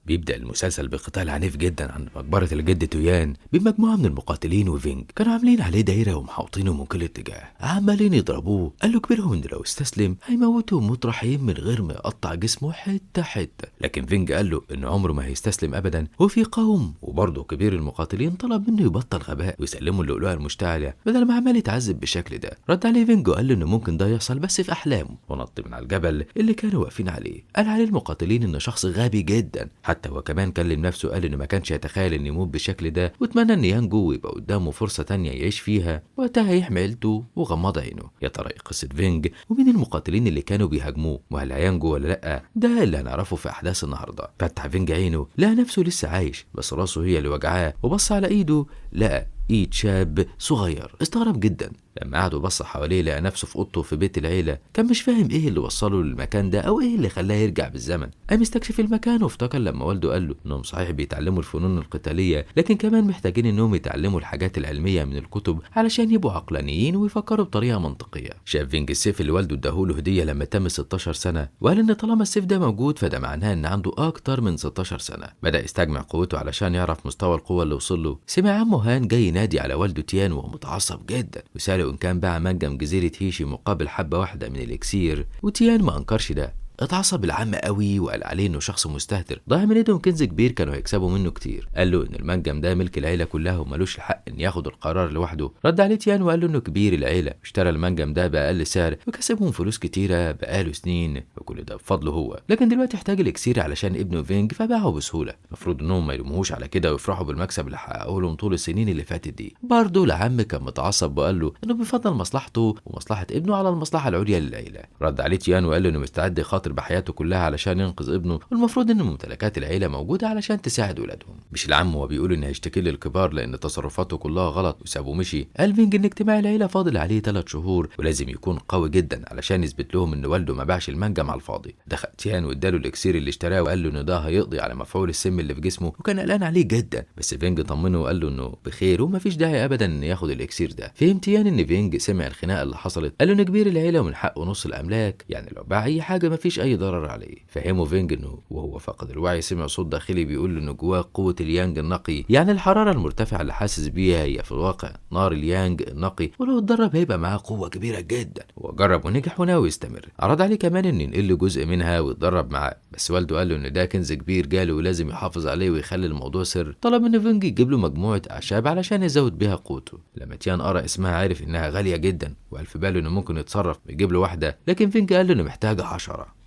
بيبدأ المسلسل بقتال عنيف جدا عند مقبرة الجد تويان بمجموعة من المقاتلين، وفينج كانوا عاملين عليه دايرة ومحاوطينه من كل اتجاه، عمالين يضربوه. قال له كبيرهم ان لو استسلم هيموتوا مطرحين من غير ما يقطع جسمه حتة حتة، لكن فينج قال له ان عمره ما هيستسلم ابدا وفي قوم. وبرضه كبير المقاتلين طلب منه يبطل غباء ويسلمه اللؤلؤة المشتعلة بدل ما عمال يتعذب بالشكل ده. رد عليه فينج وقال له انه ممكن ده يحصل بس في احلامه، ونط من على الجبل اللي كانوا واقفين عليه. قال عليه المقاتلين انه شخص غبي جدا، حتى هو كمان كلم نفسه قال انه ما كانش يتخيل انه يموت بالشكل ده، واتمنى ان ينجو ويبقى قدامه فرصه تانية يعيش فيها وقتها يحمي عيلته. وغمض عينه. يا ترى إيه قصه فينج ومين المقاتلين اللي كانوا بيهاجموه، وهل هينجو ولا لا؟ ده اللي هنعرفه في احداث النهارده. فتح فينج عينه لقى نفسه لسه عايش، بس راسه هي اللي وجعاه، وبص على ايده لقى ايد شاب صغير. استغرب جدا لما قعد وبص حواليه لقى نفسه في اوضته في بيت العيله. كان مش فاهم ايه اللي وصله للمكان ده او ايه اللي خلاه يرجع بالزمن. قام يستكشف المكان وافتكر لما والده قال له انهم صحيح بيتعلموا الفنون القتاليه، لكن كمان محتاجين انهم يتعلموا الحاجات العلميه من الكتب علشان يبقوا عقلانيين ويفكروا بطريقه منطقيه. شاف فينج السيف اللي والده اداهوله هديه لما تم 16 سنه، وقال ان طالما السيف ده موجود فده معناه ان عنده اكتر من 16 سنه. بدا يستجمع قوته علشان يعرف مستوى القوه اللي وصل له. سمع عمه هان جاي ينادي على والده تيان وهو متعصب جدا، وساله ان كان باع منجم جزيره هيشي مقابل حبه واحده من الاكسير، وتيان ما انكرش ده. اتعصب العم قوي وقال عليه انه شخص مستهتر، ضاع من ايدهم كنز كبير كانوا هيكسبوا منه كتير. قال له ان المنجم ده ملك العيله كلها ومالوش الحق ان ياخد القرار لوحده. رد عليه تيان وقال له انه كبير العيله، اشترى المنجم ده باقل سعر وكسبهم فلوس كتيره بقاله سنين، وكل ده بفضله هو. لكن دلوقتي احتاج الاكسير علشان ابنه فينج فباعه بسهوله. المفروض انهم ما يلوموهوش على كده ويفرحوا بالمكسب اللي حققوه لهم طول السنين اللي فاتت دي. برضه العم كان متعصب وقال له انه بيفضل مصلحته ومصلحه ابنه على المصلحه العليا للعيله. رد عليه تيان وقال له انه مستعد يخاطر بحياته كلها علشان ينقذ ابنه، والمفروض ان ممتلكات العيله موجوده علشان تساعد ولادهم. مش العم هو بيقول انه هيشتكي للكبار لان تصرفاته كلها غلط وسابه مشي. قال فينج ان اجتماع العيله فاضل عليه 3 شهور ولازم يكون قوي جدا علشان يثبت لهم ان والده ما باعش المنجم على الفاضي. دخل تيان واداله الاكسير اللي اشتراه وقال له انه ده هيقضي على مفعول السم اللي في جسمه، وكان قلقان عليه جدا. بس فينج طمنه وقال له انه بخير وما فيش داعي ابدا ان ياخد الاكسير ده. فهم تيان ان فينج سمع الخناقه اللي حصلت. قال له ان كبير العيله ومن حقه نص الاملاك، يعني لو باع اي حاجه ما فيش اي ضرر عليه. فهمه فينج انه وهو فقد الوعي سمع صوت داخلي بيقول له انه جواه قوه اليانج النقي، يعني الحراره المرتفعه اللي حاسس بيها هي في الواقع نار اليانج النقي، ولو اتدرب هيبقى معاه قوه كبيره جدا. هو جرب ونجح وناوي يستمر. عرض عليه كمان ان ينقل له جزء منها ويتدرب معاه، بس والده قال له ان ده كنز كبير جاله ولازم يحافظ عليه ويخلي الموضوع سر. طلب من فينج يجيب له مجموعه اعشاب علشان يزود بيها قوته. لما تيان قرا اسمها عرف انها غاليه جدا، وقال في باله انه ممكن يتصرف ويجيب له واحده، لكن فينج قال له انه محتاج 10.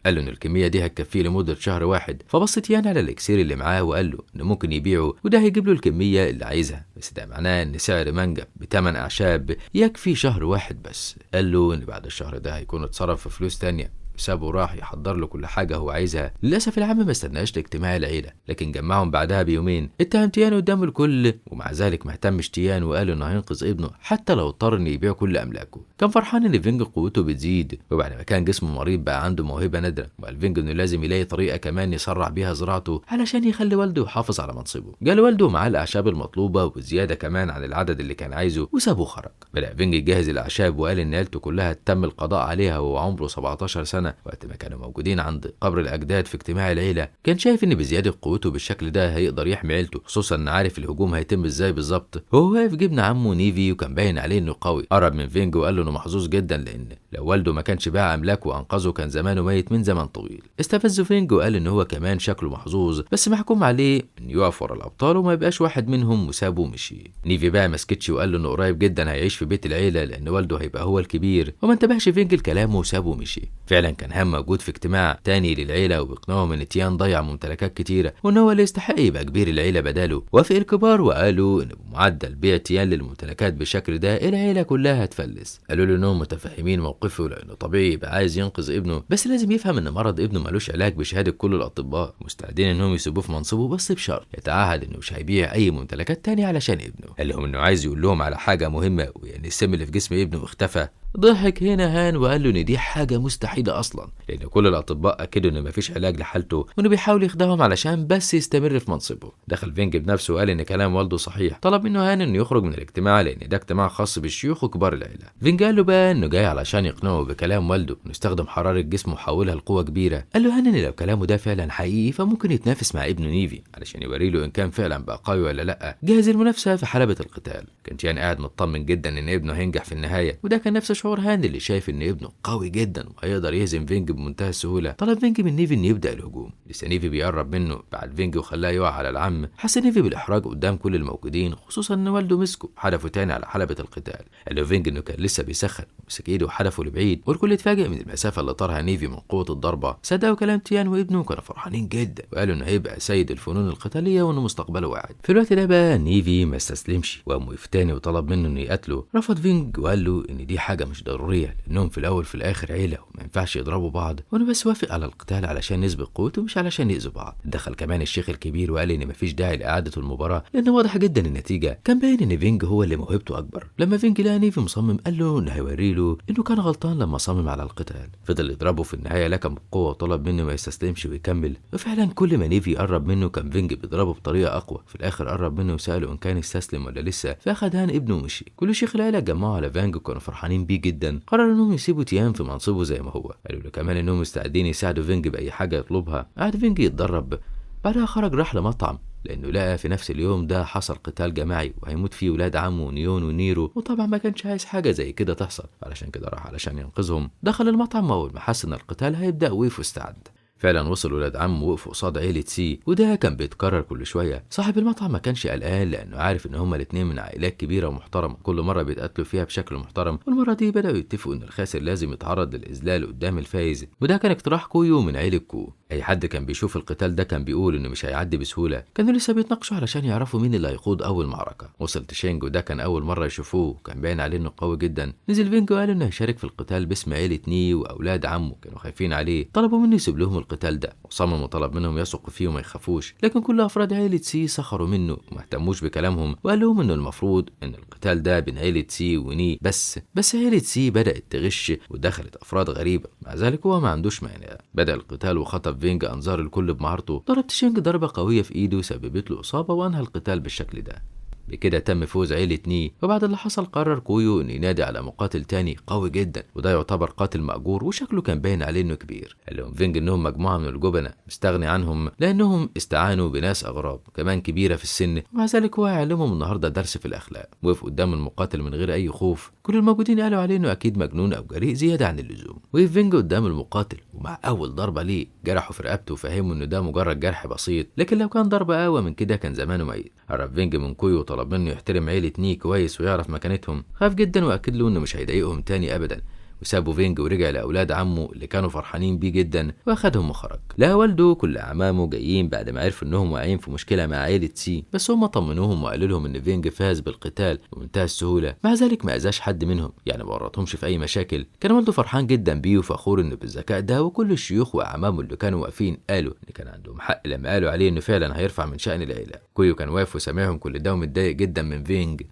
قال له ان الكميه دي هتكفيه لمده شهر واحد. فبص تيان على الاكسير اللي معاه وقال له انه ممكن يبيعه وده هيجيب له الكميه اللي عايزها، بس ده معناه ان سعر منجم ب8 اعشاب يكفي شهر واحد بس. قال له ان بعد الشهر ده هيكون اتصرف في فلوس تانية. سابه راح يحضر له كل حاجه هو عايزها. للاسف العم ما استناش لاجتماع العيله، لكن جمعهم بعدها بيومين. اتهم تيان قدام الكل، ومع ذلك ما اهتمش تيان وقال انه هينقذ ابنه حتى لو اضطر انه يبيع كل املاكه. كان فرحان ان فينج قوته بتزيد، وبعد ما كان جسمه مريض بقى عنده موهبه نادره. وقال فينج انه لازم يلاقي طريقه كمان يسرع بيها زراعته علشان يخلي والده يحافظ على منصبه. جال والده معاه الاعشاب المطلوبه وزياده كمان عن العدد اللي كان عايزه، وسابه خرج. بدا فينج يجهز الاعشاب وقال ان عيلته كلها تم القضاء عليها وهو عمره 17 سنه. وقت ما كانوا موجودين عند قبر الاجداد في اجتماع العيله، كان شايف ان بزياده قوته بالشكل ده هيقدر يحمي عيلته، خصوصا ان عارف الهجوم هيتم ازاي بالظبط. هو واقف جبن عمه نيفي وكان باين عليه انه قوي. قرب من فينج وقال له انه محظوظ جدا لان لو والده ما كانش باع املاكه وانقذه كان زمانه ميت من زمن طويل. استفزه فينج وقال ان هو كمان شكله محظوظ، بس محكوم عليه انه يقف ورا الابطال وما يبقاش واحد منهم، وسابه ومشي. نيفي بقى مسكتش وقال له انه قريب جدا هيعيش في بيت العيله لان والده هيبقى هو الكبير، وما انتبهش فينج لكلامه وسابه ومشي. فعلا كان هام موجود في اجتماع تاني للعيله وبيقنعهم ان تيان ضيع ممتلكات كتيره وان هو اللي يستحق يبقى كبير العيله بداله. وافق الكبار وقالوا ان بمعدل بيع تيان للممتلكات بالشكل ده العيله كلها هتفلس. قالوا له انهم متفهمين موقفه لانه طبيعي يبقى عايز ينقذ ابنه، بس لازم يفهم ان مرض ابنه ملوش علاج بشهاده كل الاطباء. مستعدين انهم يسيبوه في منصبه بس بشرط يتعهد انه مش هيبيع اي ممتلكات تاني علشان ابنه. قال لهم انه عايز يقول لهم على حاجه مهمه، ويعني السم اللي في جسم ابنه اختفى ضحك هنا هان وقال له ان دي حاجه مستحيله اصلا، لان كل الاطباء اكدوا ان مفيش علاج لحالته وانه بيحاول يخدعهم علشان بس يستمر في منصبه. دخل فينج بنفسه وقال ان كلام والده صحيح، طلب منه هان انه يخرج من الاجتماع لان ده اجتماع خاص بالشيوخ وكبار العيله. فينج قال له بقى انه جاي علشان يقنعه بكلام والده انه يستخدم حراره جسمه ويحولها لقوه كبيره. قال له هان ان لو كلامه ده فعلا حقيقي فممكن يتنافس مع ابنه نيفي علشان يوري له ان كان فعلا بقى قوي ولا لا، جاهز المنافسه في حلبة القتال. كان تيان قاعد مطمن جدا ان ابنه هينجح في النهايه، وده كان نفس شعور هان اللي شايف ان ابنه قوي جدا وهيقدر يهزم فينج بمنتهى السهوله. طلب فينج من نيفي انه يبدا الهجوم، لسه نيفي بيقرب منه بعد فينج وخلاه يقع على العم. حس نيفي بالاحراج قدام كل الموجودين، خصوصا ان والده مسكه حدفه تاني على حلبة القتال. قال له فينج انه كان لسه بيسخن ومسك ايده وحدفه لبعيد، والكل اتفاجئ من المسافه اللي طارها نيفي من قوه الضربه. صدقوا كلام تيان وابنه كانوا فرحانين جدا وقالوا انه هيبقى سيد الفنون القتاليه وانه مستقبله واعد. في الوقت ده بقى نيفي ما استسلمش وقام وقف تاني وطلب منه انه يقتله. رفض فينج وقال له ان دي حاجه مش ضروريه لانهم في الاول في الاخر عيله وما ينفعش يضربوا بعض، وانا بس وافق على القتال علشان نسبق قوته مش علشان يأذوا بعض. دخل كمان الشيخ الكبير وقال ان مفيش داعي لاعاده المباراه لان واضح جدا النتيجه. كان باين ان فينج هو اللي موهبته اكبر. لما فينج لقى نيفي مصمم قال له انه هيوري له انه كان غلطان لما صمم على القتال. فضل يضربه في النهايه لكن بقوه وطلب منه ما يستسلمش ويكمل. وفعلا كل ما نيفي قرب منه كان فينج بيضربه بطريقه اقوى. في الاخر قرب منه وساله ان كان استسلم ولا لسه، فاخد هان ابنه ومشي. كل شيخ العيله اتجمعوا على فانج وكانوا فرحانين بيه جدا. قرروا انهم يسيبوا تيان في منصبه زي ما هو. قالوا له كمان انهم مستعدين يساعدوا فينج باي حاجه يطلبها. قعد فينج يتدرب، بعدها خرج راح لمطعم لانه لقى في نفس اليوم ده حصل قتال جماعي وهيموت فيه ولاد عمه نيون ونيرو، وطبعا ما كانش عايز حاجه زي كده تحصل علشان كده راح علشان ينقذهم. دخل المطعم واول ما حس ان القتال هيبدا وقف واستعد. فعلا وصل ولاد عمه وقفوا قصاد عيلة سي، وده كان بيتكرر كل شوية. صاحب المطعم ما كانش قلقان لأنه عارف إن هما الاتنين من عائلات كبيرة ومحترمة كل مرة بيتقاتلوا فيها بشكل محترم، والمرة دي بدأوا يتفقوا إن الخاسر لازم يتعرض للإذلال قدام الفايز، وده كان اقتراح كويو من عيلة كو. أي حد كان بيشوف القتال ده كان بيقول إنه مش هيعدي بسهولة. كانوا لسه بيتناقشوا علشان يعرفوا مين اللي هيخوض أول معركة. وصل تشينج وده كان أول مرة يشوفوه وكان باين عليه إنه قوي جدا. نزل فينج وقال إنه هيشارك في القتال باسم عيلة ني، وأولاد عمه كانوا خايفين عليه. طلبوا منه يسيب لهم القتال ده، وصمم وطلب منهم يثقوا فيه وما يخافوش. لكن كل أفراد عيلة سي سخروا منه وما اهتموش بكلامهم، وقال لهم إنه المفروض إن القتال ده بين عيلة سي وني بس عيلة سي بدأت تغش ودخلت أفراد غريبة. مع ذلك هو ما عندوش مانع. بدأ القتال وخطف فينج أنظار الكل بمهارته. ضرب تشينج ضربة قوية في إيده سببت له إصابة وأنهى القتال بالشكل ده. بكده تم فوز عيلة ني. وبعد اللي حصل قرر كويو انه ينادي على مقاتل تاني قوي جدا، وده يعتبر قاتل مأجور وشكله كان باين عليه انه كبير. قال لهم فينج انهم مجموعة من الجبنة مستغني عنهم لانهم استعانوا بناس اغراب كمان كبيرة في السن، ومع ذلك هو هيعلمهم النهارده درس في الاخلاق. وقف قدام المقاتل من غير اي خوف. كل الموجودين قالوا عليه انه اكيد مجنون او جريء زيادة عن اللزوم. وقف فينج قدام المقاتل ومع اول ضربة ليه جرحه في رقبته وفهمه انه ده مجرد جرح بسيط، لكن لو كان ضربة اقوى من كده كان زمانه ميت. قرب فينج من كويو وطلب منه يحترم عيلة ني كويس ويعرف مكانتهم. خاف جدا واكد له انه مش هيضايقهم تاني ابدا، وسابوا فينج ورجع لاولاد عمه اللي كانوا فرحانين بيه جدا واخدهم وخرج. لا والده كل اعمامه جايين بعد ما عرفوا انهم واقعين في مشكله مع عيله سي، بس هم طمنوهم وقالوا لهم ان فينج فاز بالقتال بمنتهى السهوله. مع ذلك ما اذاش حد منهم، يعني ما ورطهمش في اي مشاكل. كان والده فرحان جدا بيه وفخور انه بالذكاء ده، وكل الشيوخ واعمامه اللي كانوا واقفين قالوا ان كان عندهم حق لما قالوا عليه انه فعلا هيرفع من شأن العيله. كويو كان واقف وسامعهم كل ده ومتضايق جدا من فينج.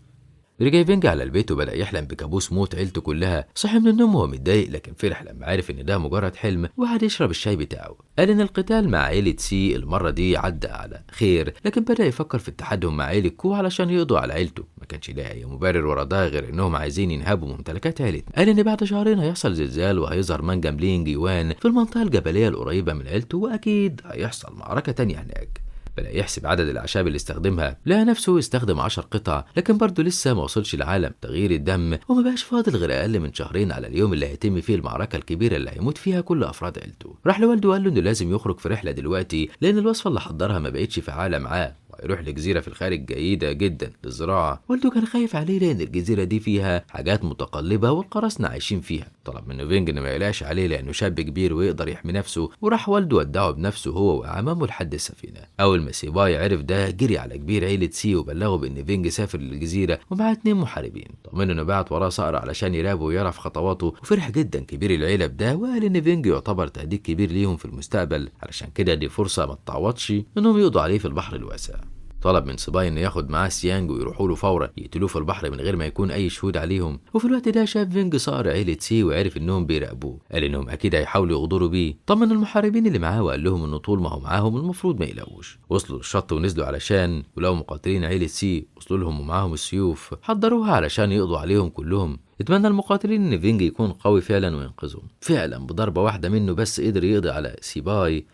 رجع فينج على البيت وبدأ يحلم بكابوس موت عيلته كلها. صحي من النوم وهو متضايق لكن فرح لما عرف ان ده مجرد حلم، وقعد يشرب الشاي بتاعه. قال ان القتال مع عيلة سي المرة دي عدى على خير، لكن بدأ يفكر في اتحادهم مع عيلة كو علشان يقضوا على عيلته. ما كانش لاقي اي مبرر ورا ده غير انهم عايزين ينهبوا ممتلكات عيلته. قال ان بعد شهرين هيحصل زلزال وهيظهر منجم لينج يوان في المنطقة الجبلية القريبة من عيلته، واكيد هيحصل معركة تانية هناك. بدأ يحسب عدد الأعشاب اللي استخدمها، لقى نفسه استخدم 10 قطع، لكن برضه لسه ما وصلش لعالم تغيير الدم، وما بقاش فاضل غير أقل من شهرين على اليوم اللي هيتم فيه المعركة الكبيرة اللي هيموت فيها كل أفراد عيلته. راح لوالده وقال له إنه لازم يخرج في رحلة دلوقتي لأن الوصفة اللي حضرها ما بقتش فعالة معاه، وهيروح لجزيرة في الخارج جيدة جدا للزراعة. والده كان خايف عليه لأن الجزيرة دي فيها حاجات متقلبة والقراصنة عايشين فيها. طلب منه فينج إنه ما يقلقش عليه لأنه شاب كبير ويقدر يحمي نفسه، وراح والده ودعه بنفسه هو وأعمامه لحد السفينة. أول ما سيباي عرف ده جري على كبير عيلة سي وبلغه بإن فينج سافر للجزيرة ومعاه 2 محاربين. طمنه إنه بعت وراه صقر علشان يراقبه ويعرف خطواته، وفرح جدا كبير العيلة بده وقال إن فينج يعتبر تهديد كبير ليهم في المستقبل، علشان كده دي فرصة ما تتعوضش إنهم يقضوا عليه في البحر الواسع. طلب من سيباي انه ياخد معاه سيانج ويروحوا له فورا يقتلوه في البحر من غير ما يكون اي شهود عليهم. وفي الوقت ده شاف فينج صقر عيلة سي وعرف انهم بيراقبوه، قال انهم اكيد هيحاولوا يغدروا بيه. طمن المحاربين اللي معاه وقال لهم انه طول ما هو معاهم المفروض ما يقلقوش. وصلوا للشط ونزلوا علشان ولو مقاتلين عيلة سي وصلوا لهم ومعاهم السيوف حضروها علشان يقضوا عليهم كلهم. اتمنى المقاتلين ان فينج يكون قوي فعلا وينقذهم. فعلا بضربة واحدة منه بس قدر يقضي على سيباي.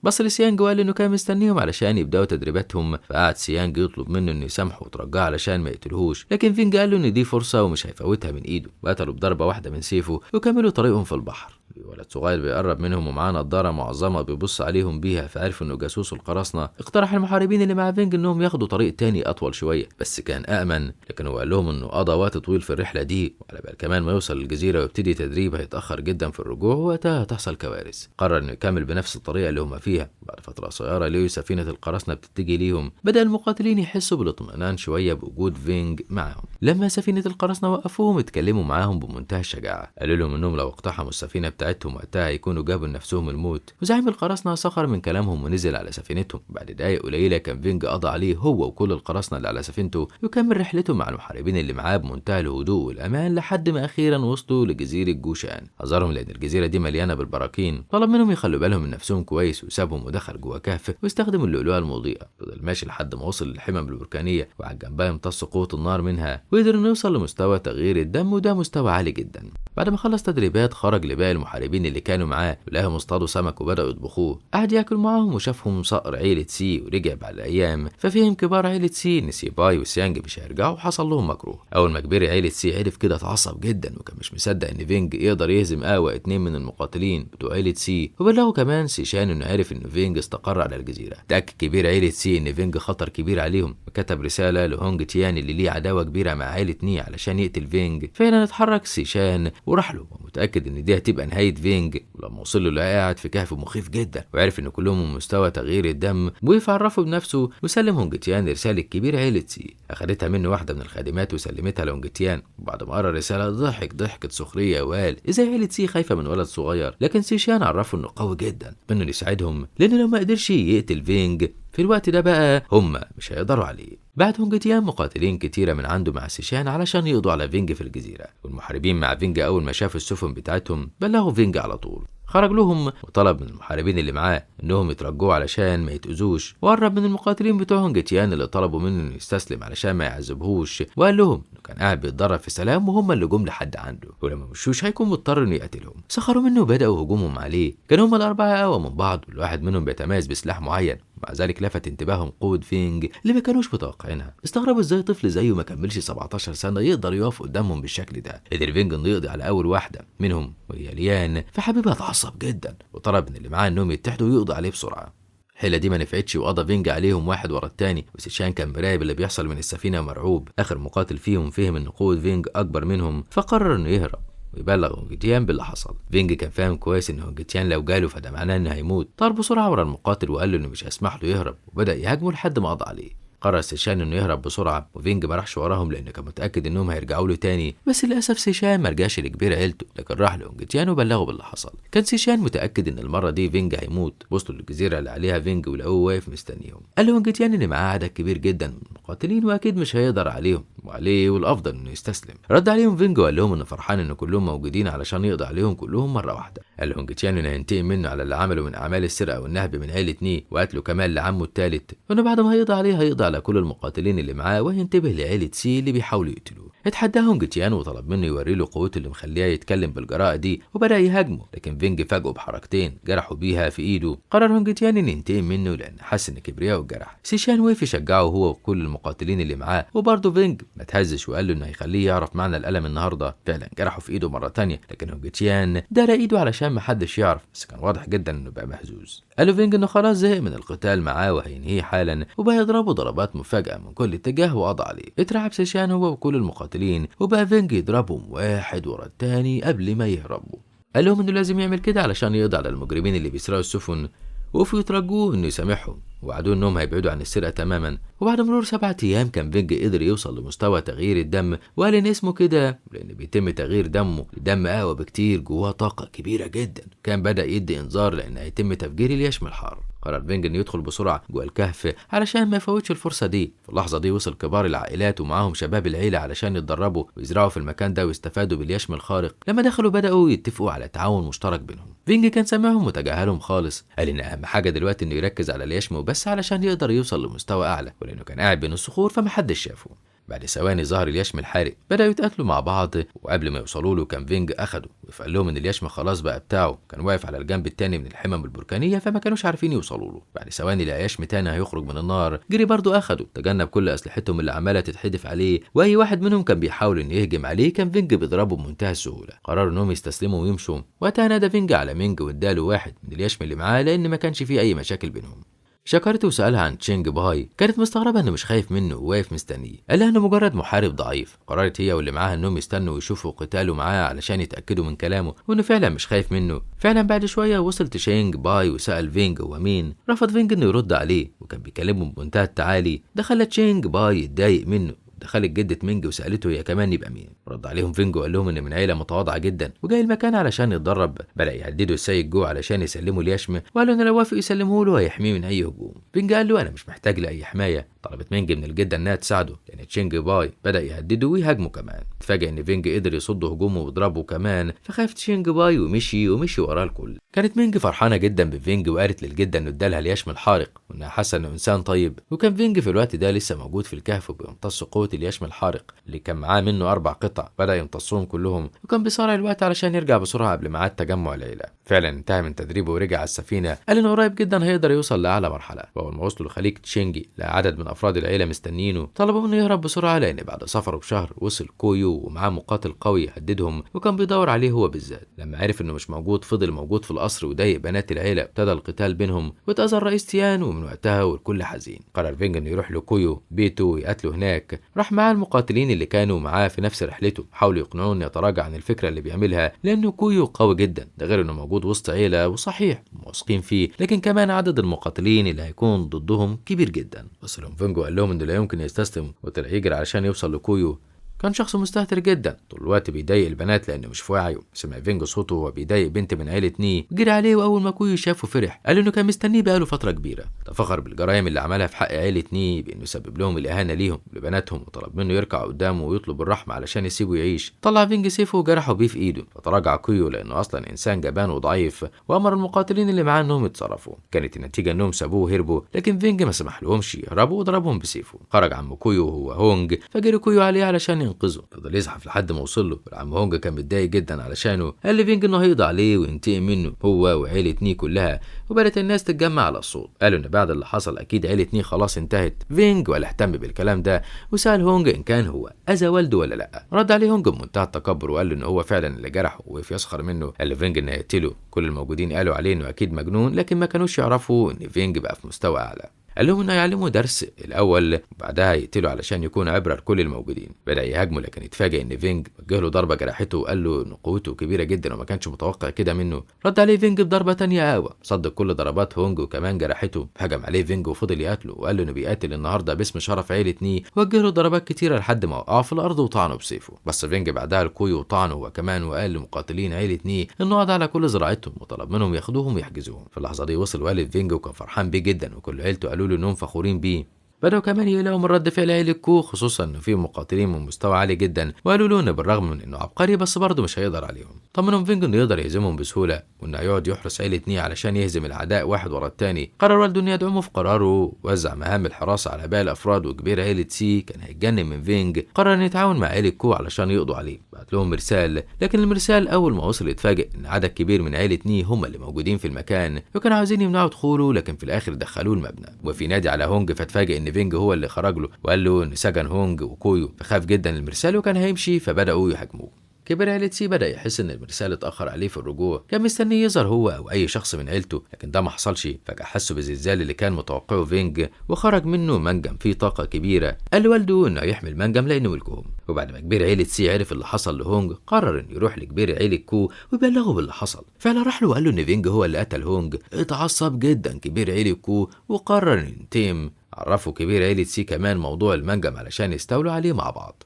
بص لسيانج وقال انه كان مستنيهم علشان يبداوا تدريباتهم، فقعد سيانج يطلب منه انه يسامحه وترجاه علشان ما يقتلهوش، لكن فينج قال له ان دي فرصه ومش هيفوتها من ايده، وقتلوا بضربه واحده من سيفه وكملوا طريقهم في البحر. ولد صغير بيقرب منهم ومعاه نضاره معظمه بيبص عليهم بيها، فعرفوا انه جاسوس القراصنه. اقترح المحاربين اللي مع فينج انهم ياخدوا طريق تاني اطول شويه بس كان امن، لكن هو قال لهم انه قضى وقت طويل في الرحله دي، وعلى بال كمان ما يوصل للجزيره ويبتدي تدريب هيتاخر جدا في الرجوع ووقتها هتحصل كوارث. قرر انه يكمل بنفس الطريقه اللي هم فيها. بعد فتره قصيره لقوا سفينه القراصنه بتتجه ليهم. بدا المقاتلين يحسوا بالاطمئنان شويه بوجود فينج معاهم. لما سفينه القراصنه وقفوهم اتكلموا معاهم بمنتهى الشجاعه، قالوا لهم انهم لو اقتحموا السفينه بتاعتهم وقتها هيكونوا جابوا لنفسهم الموت. وزعيم القراصنه سخر من كلامهم ونزل على سفينتهم. بعد دقايق قليله كان فينج قضى عليه هو وكل القراصنه اللي على سفينته، وكمل رحلته مع المحاربين اللي معاه بمنتهى الهدوء والامان لحد ما اخيرا وصلوا لجزيره جوشان. حذرهم لان الجزيره دي مليانه بالبراكين، طلب منهم يخلوا بالهم من نفسهم كويس وسابهم ودخل جوه كهف واستخدموا اللؤلؤه المضيئه. فضل ماشي لحد ما وصل للحمم البركانيه وعلى جنبها يمتص قوه النار منها، وقدر انه يوصل لمستوى تغيير الدم وده مستوى عالي جدا. بعد ما خلص تدريبات خرج لباقي المحاربين اللي كانوا معاه ولقاهم اصطادوا سمك وبداوا يطبخوه. قعد ياكل معاهم وشافهم صقر عيله سي ورجع بعد ايام، ففهم كبار عيله سي ان سيباي وسيانج مش هيرجعوا وحصل لهم مكروه. اول ما كبير عيله سي عرف كده اتعصب جدا وكان مش مصدق ان فينج يقدر يهزم اقوى 2 من المقاتلين بتوع عيله سي، وبلغوا كمان سيشان انه عرف ان فينج استقر على الجزيره. تاكد كبير عيله سي ان فينج خطر كبير عليهم وكتب رساله لهونج تيان اللي ليه عداوه كبيره مع عيله ني علشان يقتل فينج. فعلا اتحرك سيشان وراح له ومتاكد ان دي هتبقى نهايه فينج. ولما وصل له لقى قاعد في كهف مخيف جدا وعرف ان كلهم من مستوى تغيير الدم، وقف عرفه بنفسه وسلم هونج تيان رساله كبير عيله سي. اخدتها منه واحده من الخادمات وسلمتها لهونج تيان، وبعد ما قرا الرساله ضحكه سخريه وقال ازاي عيله سي خايفه من ولد صغير، لكن سيشان عرفه انه قوي جدا انه يساعدهم لان لو ما قدرش يقتل فينج في الوقت ده بقى هم مش هيقدروا عليه. بعد هونج تيان مقاتلين كتيرة من عنده مع سيشان علشان يقضوا على فينج في الجزيرة، والمحاربين مع فينج أول ما شافوا السفن بتاعتهم بلغوا فينج على طول. خرج لهم وطلب من المحاربين اللي معاه انهم يترجوه علشان ما يتأذوش، وقرب من المقاتلين بتوع هونج تيان اللي طلبوا منه انه يستسلم علشان ما يعذبهوش، وقال لهم انه كان قاعد بيتدرب في سلام وهم اللي جم لحد عنده، ولما مشوش هيكون مضطر انه يقتلهم. سخروا منه وبداوا هجومهم عليه. كانوا هم الاربعه اقوى من بعض والواحد منهم بيتميز بسلاح معين، مع ذلك لفت انتباههم قوة فينج اللي ما كانوش متوقعينها. استغربوا ازاي طفل زيه ما كملش 17 سنة يقدر يقف قدامهم بالشكل ده. قدر فينج انه يقضي على اول واحدة منهم وهي ليان، فحبيبها اتعصب جدا وطلب من اللي معاه انهم يتحدوا ويقضوا عليه بسرعة. الحيلة دي ما نفعتش وقضى فينج عليهم واحد ورا التاني، بس شان كان مراقب اللي بيحصل من السفينة مرعوب. اخر مقاتل فيهم فهم ان قوة فينج اكبر منهم فقرر انه يهرب ويبلغ هونج تيان باللي حصل. فينج كان فاهم كويس ان هونج تيان لو جاله فده معناه انه هيموت. طار بسرعه ورا المقاتل وقال له انه مش هيسمح له يهرب، وبدا يهاجمه لحد ما قضى عليه. قرر سيشان انه يهرب بسرعه وفينج ما راحش وراهم لانه كان متاكد انهم هيرجعوا له تاني، بس للاسف سيشان ما رجعش لكبير عيلته، لكن راح لهونج تيان وبلغه باللي حصل. كان سيشان متاكد ان المره دي فينج هيموت. وصلوا للجزيره اللي عليها فينج ولقوه واقف مستنيهم. قال له هونج تيان ان معاه عدد كبير جدا من المقاتلين واكيد مش هيقدر عليهم وعليه والافضل انه يستسلم. رد عليهم فينج وقال لهم انه فرحان ان كلهم موجودين علشان يقضي عليهم كلهم مره واحده. قال لهونج تيان انه هينتقم منه على اللي عمله من اعمال السرقه والنهب من عيله ني وقتله كمان لعمه الثالث، وانه بعد ما هيقضي عليه هيقضي على كل المقاتلين اللي معاه وهينتبه لعيلة سي اللي بيحاولوا يقتلوه. اتحداه هونج تيان وطلب منه يوري له قوته اللي مخليه يتكلم بالجراءه دي، وبدا يهاجمه، لكن فينج فاجئه بحركتين جرحوا بيها في ايده. قرر هونج تيان ان ينتقم منه لان حس ان كبرياءه اتجرح. سيشان وقف يشجعه هو وكل المقاتلين اللي معاه، وبرضه فينج ما تهزش وقال له انه هيخليه يعرف معنى الالم النهارده. فعلا جرحه في ايده مره تانية، لكن هونج تيان دار ايده علشان ما حدش يعرف، بس كان واضح جدا انه بقى مهزوز. قال له فينج انه خلاص زهق من القتال معاه وهينهيه حالا، وبقى يضربه ضربات مفاجئه من كل اتجاه وقضى عليه. اترعب سيشان هو وكل المقاتلين، وبقى فينج يضربهم واحد ورا التاني قبل ما يهربوا. قال لهم انه لازم يعمل كده علشان يقضي على المجرمين اللي بيسرقوا السفن، وقفوا يترجوه انه يسامحهم ووعدوه انهم هيبعدوا عن السرقه تماما. وبعد مرور 7 ايام كان فينج قدر يوصل لمستوى تغيير الدم، وقال ان اسمه كده لان بيتم تغيير دمه لدم اقوى بكتير جواه طاقه كبيره جدا. كان بدا يدي انذار لان هيتم تفجير اليشم الحار. قرر فينج انه يدخل بسرعه جوه الكهف علشان ما يفوتش الفرصه دي. في اللحظه دي وصل كبار العائلات ومعاهم شباب العيله علشان يتدربوا ويزرعوا في المكان ده ويستفادوا باليشم الخارق. لما دخلوا بداوا يتفقوا على تعاون مشترك بينهم. فينج كان سامعهم وتجاهلهم خالص، قال ان اهم حاجه دلوقتي انه يركز على اليشم وبس علشان يقدر يوصل لمستوى اعلى، ولانه كان قاعد بين الصخور فمحدش شافه. بعد ثواني ظهر اليشم الحارق، بدأوا يتقاتلوا مع بعض، وقبل ما يوصلوا له كان فينج أخده وقال لهم إن اليشم خلاص بقى بتاعه. كان واقف على الجنب التاني من الحمم البركانية فما كانوش عارفين يوصلوا له. بعد ثواني لقى يشم تاني هيخرج من النار، جري برضه أخده، تجنب كل أسلحتهم اللي عمالة تتحدف عليه، وأي واحد منهم كان بيحاول إنه يهجم عليه كان فينج بيضربه بمنتهى السهولة. قرروا إنهم يستسلموا ويمشوا، وقتها نادى فينج على مينج واداله واحد من اليشم اللي معاه لأن ما كانش فيه أي مشاكل بينهم. شكرته وسألها عن تشينج باي، كانت مستغربة انه مش خايف منه وواقف مستنيه، قال لها انه مجرد محارب ضعيف. قررت هي واللي معاها انهم يستنوا ويشوفوا قتاله معاه علشان يتأكدوا من كلامه وانه فعلا مش خايف منه. فعلا بعد شوية وصل تشينج باي وسأل فينج هو مين. رفض فينج انه يرد عليه وكان بيكلمه بمنتهى التعالي، ده خلى تشينج باي يتضايق منه. دخلت جدة مينج وسألته هي كمان يبقى مين. رد عليهم فينج وقال لهم ان من عيلة متواضعة جدا وجاي المكان علشان يتدرب. بدأ يهددوا السيد جو علشان يسلموا اليشم، وقالوا ان لو وافق يسلموه له هيحميه من اي هجوم. فينج قال له انا مش محتاج لاي حماية. طلبت مينج من الجدة انها تساعده لان تشينج باي بدأ يهدده ويهاجمه كمان. اتفاجئ ان فينج قدر يصد هجومه ويضربه كمان، فخاف تشينج باي ومشي وراه الكل. كانت مينج فرحانة جدا بفينج وقالت للجدة انه ادالها اليشم الحارق وانها حاسة انه انسان طيب. وكان فينج في الوقت ده لسه موجود في الكهف وبيمتص قوة اليشم الحارق اللي كان معاه منه 4 قطع. بدأ يمتصهم كلهم وكان بيصارع الوقت علشان يرجع بسرعة قبل ميعاد تجمع العيلة. فعلا انتهى من تدريبه ورجع على السفينة، قال انه قريب جدا هيقدر يوصل لأعلى مرحلة. وأول ما وصلوا لخليج تشينجي لقى عدد من أفراد العيلة مستنينه، طلبوا منه يهرب بسرعة لأن بعد سفره بشهر وصل كويو ومعاه مقاتل قوي يهددهم وكان بيدور عليه هو بالذات. لما عرف انه مش موجود فضل موجود في القصر وضايق بنات العيلة. ابتدى القتال بينهم واتأذى الرئيس تيان، ومن وقتها والكل حزين. قرر فينج انه يروح لكويو بيته ويقتله هناك. راح معاه المقاتلين اللي كانوا معاه في نفس رحلته، حاولوا يقنعوه انه يتراجع عن الفكرة اللي بيعملها لأنه كويو قوي جدا، ده غير انه موجود وسط عيلة وصحيح واثقين فيه، لكن كمان عدد المقاتلين اللي هيكون ضدهم كبير جدا. بس لهم فينج وقال لهم انه لا يمكن يستسلم وطلع يجري علشان يوصل لكويو. كان شخص مستهتر جدا طول الوقت بيضايق البنات لانه مش في وعيه. سمع فينج صوته وهو بيضايق بنت من عيله ني، جري عليه واول ما كويو شافه فرح، قال انه كان مستنيه بقاله فتره كبيره. تفخر بالجرائم اللي عملها في حق عيله ني بانه سبب لهم الاهانه ليهم ولبناتهم، وطلب منه يركع قدامه ويطلب الرحمه علشان يسيبه يعيش. طلع فينج سيفه وجرحه بيه في ايده، فتراجع كويو لانه اصلا انسان جبان وضعيف، وامر المقاتلين اللي معاه انهم يتصرفوا. كانت النتيجه انهم سابوه وهربوا، لكن فينج ما سمح لهمش يهربوا وضربهم بسيفه. خرج عم كويو وهو هونج، فجري كويو عليه علشان ينقذه. فضل يزحف لحد ما وصل له، والعم هونج كان متضايق جدا علشانه. قال لفينج انه هيقضي عليه وينتقم منه هو وعيله ني كلها. وبدات الناس تتجمع على الصوت، قالوا ان بعد اللي حصل اكيد عيله ني خلاص انتهت. فينج ولا اهتم بالكلام ده وسال هونج ان كان هو اذى والده ولا لا. رد عليه هونج بمنتهى التكبر وقال له ان هو فعلا اللي جرحه ووقف يسخر منه. قال لفينج انه يقتله. كل الموجودين قالوا عليه انه اكيد مجنون، لكن ما كانوش يعرفوا ان فينج بقى في مستوى اعلى. قال لهم انه يعلموا درس الاول وبعدها يقتلوا علشان يكون عبره لكل الموجودين. بدا يهاجمه لكن اتفاجئ ان فينج وجه له ضربه جرحته وقال له ان قوته كبيره جدا وما كانش متوقع كده منه. رد عليه فينج بضربه تانية قوي صد كل ضربات هونج وكمان جرحته. هجم عليه فينج وفضل يقتله وقال له انه بيقاتل النهارده باسم شرف عيله ني. وجه له ضربات كتيره لحد ما وقعه في الارض وطعنه بسيفه. بس فينج بعدها الكوي وطعنه هو كمان، وقال لمقاتلين عيله ني انه قضى على كل زراعتهم وطلب منهم ياخدوهم ويحجزوهم. في اللحظه دي وصل والد فينج وكان فرحان بيه جدا، وكل عيلته قالوا له انهم فخورين بيه. بدأوا كمان يلاقوا من رد فعل عيلة كو، خصوصا انه فيه مقاتلين من مستوى عالي جدا، وقالوا له انه بالرغم من انه عبقري بس برضه مش هيقدر عليهم. طمنهم فينج انه يقدر يهزمهم بسهوله وانه هيقعد يحرس عيلة ني علشان يهزم الاعداء واحد ورا التاني. قرر والده انه يدعمه في قراره، ووزع مهام الحراسه على باقي الافراد، وكبير عيلة سي كان هيتجنن من فينج قرر انه يتعاون مع عيلة كو علشان يقضوا عليه. بعت لهم مرسال، لكن المرسال اول ما وصل اتفاجئ ان عدد كبير من عيلة ني هم اللي موجودين في المكان، وكانوا عاوزين يمنعوا دخوله، لكن في الاخر دخلوه المبنى. وفي نادي على هونج، فاتفاجئ ان فينج هو اللي خرج له وقال له ان سجن هونج وكويو، فخاف جدا المرسال وكان هيمشي، فبداوا يهاجموه. كبر عيلة سي بدأ يحس ان المرسال اتأخر عليه في الرجوع، كان مستني يظهر هو او اي شخص من عيلته، لكن ده ما حصلش. فجأة حسوا بالزلزال اللي كان متوقعه فينج، وخرج منه منجم فيه طاقة كبيرة. قال لوالده انه يحمي المنجم لانه ملكهم. وبعد ما كبير عيلة سي عرف اللي حصل لهونج، قرر انه يروح لكبير عيلة كو ويبلغه باللي حصل. فعلا راح له وقال له ان فينج هو اللي قتل هونج. اتعصب جدا كبير عيلة كو وقرر ينتقم. عرفوا كبير عيلة سي كمان موضوع المنجم علشان يستولوا عليه مع بعض.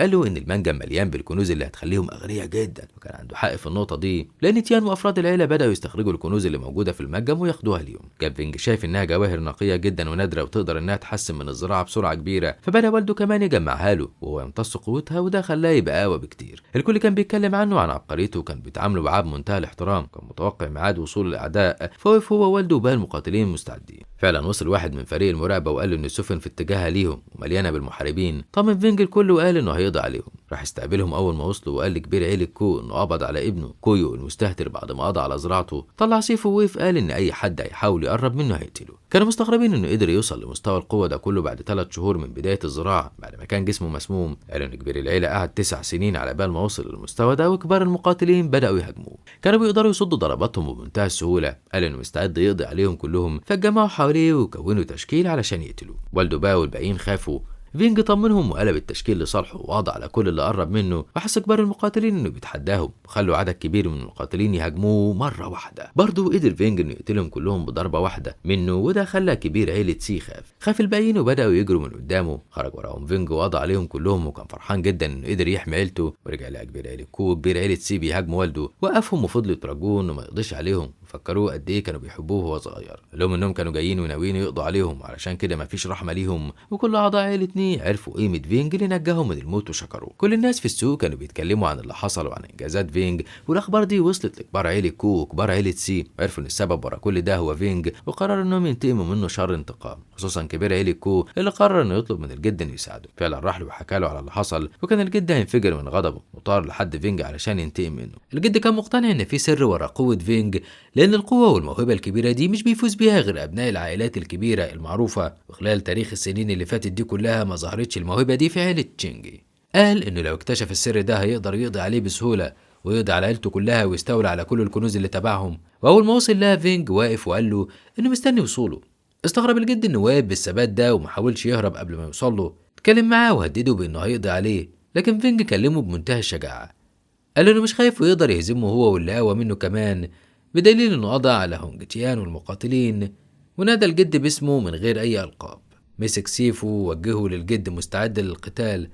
قال له ان المنجم مليان بالكنوز اللي هتخليهم اغنياء جدا، وكان عنده حق في النقطه دي لان تيان وافراد العيله بداوا يستخرجوا الكنوز اللي موجوده في المنجم وياخدوها اليوم. كان فينج شايف انها جواهر نقيه جدا ونادره وتقدر انها تحسن من الزراعه بسرعه كبيره، فبدا والده كمان يجمعها له وهو يمتص قوتها، وده خلاه يبقى اقوى بكتير. الكل كان بيتكلم عنه وعن عبقريته، وكان بيتعاملوا معاه بمنتهى الاحترام. كان متوقع ميعاد وصول الاعداء، فوقف هو ووالده وباقي المقاتلين مستعدين. فعلا وصل واحد من فريق المراقبه وقال له ان السفن في اتجاهها ليهم ومليانه بالمحاربين. طمن فينج الكل وقال انه هيقضي عليهم. راح استقبلهم اول ما وصلوا وقال لكبير عيلة كو انه قبض على ابنه كويو المستهتر بعد ما قضى على زراعته. طلع سيفه ووقف قال ان اي حد هيحاول يقرب منه هيقتله. كانوا مستغربين انه قدر يوصل لمستوى القوه ده كله بعد 3 شهور من بدايه الزراعه، بعد ما كان جسمه مسموم. قالوا ان كبير العيله قعد 9 سنين على بال ما وصل للمستوى ده، وكبار المقاتلين بداوا يهاجموه. كانوا بيقدروا يصدوا ضرباتهم بمنتهى السهوله. قال انه مستعد يقضي عليهم كلهم، فاتجمعوا حواليه وكونوا تشكيل علشان يقتلوه. والده بقى والباقيين خافوا. فينج طمنهم وقلب التشكيل لصالحه وقضى على كل اللي قرب منه، وحس كبار المقاتلين انه بيتحداهم، وخلوا عدد كبير من المقاتلين يهاجموه مره واحده. برضه قدر فينج انه يقتلهم كلهم بضربه واحده منه، وده خلى كبير عيله سي خاف الباقيين وبداوا يجروا من قدامه. خرج وراهم فينج وقضى عليهم كلهم، وكان فرحان جدا انه قدر يحمي عيلته. ورجع لقى كبير عيله كو وكبير عيله سي بيهاجموا والده، وقفهم وفضلوا يترجوه انه ما يقضيش عليهم، وفكروه قد ايه كانوا بيحبوه وهو صغير. قال لهم انهم كانوا جايين وناويين يقضوا عليهم، علشان كده مفيش رحمه ليهم. وكل اعضاء عيله ني عرفوا قيمه فينج اللي نجاهم من الموت وشكروه. كل الناس في السوق كانوا بيتكلموا عن اللي حصل وعن انجازات فينج، والاخبار دي وصلت لكبار عيله كو وكبار عيله سي، عرفوا ان السبب ورا كل ده هو فينج، وقرروا انهم ينتقموا منه شر انتقام، خصوصا كبير عيله كو اللي قرر انه يطلب من الجد انه يساعده. فعلا راح له وحكى له على اللي حصل، وكان الجد هينفجر من غضبه وطار لحد فينج علشان ينتقم منه. الجد كان مقتنع ان في سر ورا قوه فينج، لان القوه والموهبه الكبيره دي مش بيفوز بيها غير ابناء العائلات الكبيره المعروفه، وخلال تاريخ السنين اللي فاتت دي كلها ما ظهرتش الموهبه دي في عيله تشينجي. قال انه لو اكتشف السر ده هيقدر يقضي عليه بسهوله، ويقضي على عيلته كلها ويستولى على كل الكنوز اللي تبعهم. واول ما وصل لها فينج واقف وقال له انه مستني وصوله. استغرب الجد انه واقف بالثبات ده ومحاولش يهرب قبل ما يوصل له. اتكلم معاه وهدده بانه هيقضي عليه، لكن فينج كلمه بمنتهى الشجاعه. قال انه مش خايف ويقدر يهزمه هو واللي اقوى منه كمان، بدليل انه قضى على هونج تيان والمقاتلين. ونادى الجد باسمه من غير اي القاب. مسك سيفه ووجهه للجد مستعد للقتال.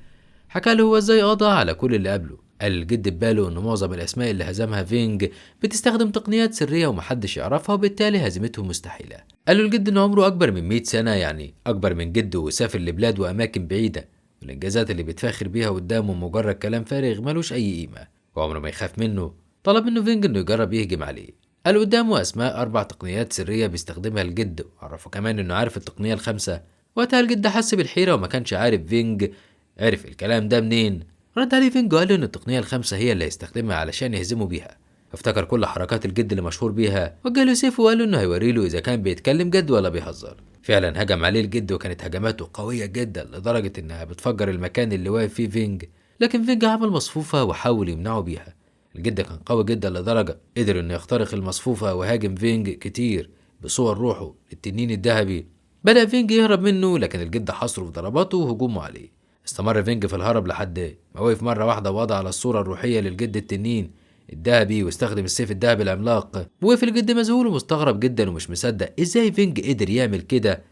حكى له هو ازاي قضى على كل اللي قبله. قال الجد بباله ان معظم الاسماء اللي هزمها فينج بتستخدم تقنيات سريه ومحدش يعرفها، وبالتالي هزيمتهم مستحيله. قال له الجد ان عمره اكبر من 100 سنه، يعني اكبر من جده، وسافر لبلاد واماكن بعيده، والانجازات اللي بيتفاخر بيها قدامه مجرد كلام فارغ ملوش اي قيمه، وعمره ما يخاف منه. طلب منه فينج انه يجرب يهجم عليه. قال قدامه اسماء 4 تقنيات سريه بيستخدمها الجد، وعرفه كمان انه عارف التقنيه الخامسه. وقتها الجد حس بالحيره وما كانش عارف فينج عرف الكلام ده منين. رد عليه فينج وقال له ان التقنيه الخامسه هي اللي هيستخدمها علشان يهزمه بيها. افتكر كل حركات الجد اللي مشهور بيها، وجه له سيفه وقال له انه هيوري له اذا كان بيتكلم جد ولا بيهزر. فعلا هجم عليه الجد، وكانت هجماته قويه جدا لدرجه انها بتفجر المكان اللي واقف فيه فينج، لكن فينج عمل مصفوفه وحاول يمنعه بيها. الجد كان قوي جدا لدرجه قدر انه يخترق المصفوفه وهاجم فينج كتير بصور روحه التنين الذهبي. بدأ فينج يهرب منه، لكن الجد حصره في ضرباته وهجومه عليه. استمر فينج في الهرب لحد ما وقف مرة واحدة ووضع على الصورة الروحية للجد التنين الذهبي، واستخدم السيف الذهبي العملاق. وقف الجد مذهول ومستغرب جدا ومش مصدق ازاي فينج قدر يعمل كده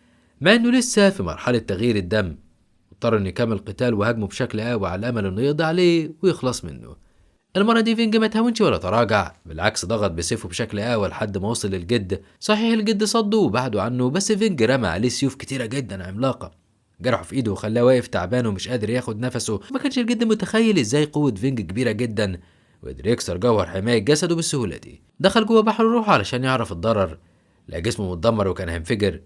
مع انه لسه في مرحلة تغيير الدم. اضطر انه يكمل قتال وهاجمه بشكل قوي على امل انه يقضي عليه ويخلص منه. المرة دي فينج ما تهاونش ولا تراجع، بالعكس ضغط بسيفه بشكل قوي لحد ما وصل للجد. صحيح الجد صده وبعده عنه، بس فينج رمى عليه سيوف كتيرة جدا عملاقة، جرحه في ايده وخلاه واقف تعبان ومش قادر ياخد نفسه. ما كانش الجد متخيل ازاي قوة فينج كبيرة جدا وقدر يكسر جوهر حماية جسده بالسهولة دي. دخل جوه بحر الروح علشان يعرف الضرر، لقى جسمه متدمر وكان هينفجر.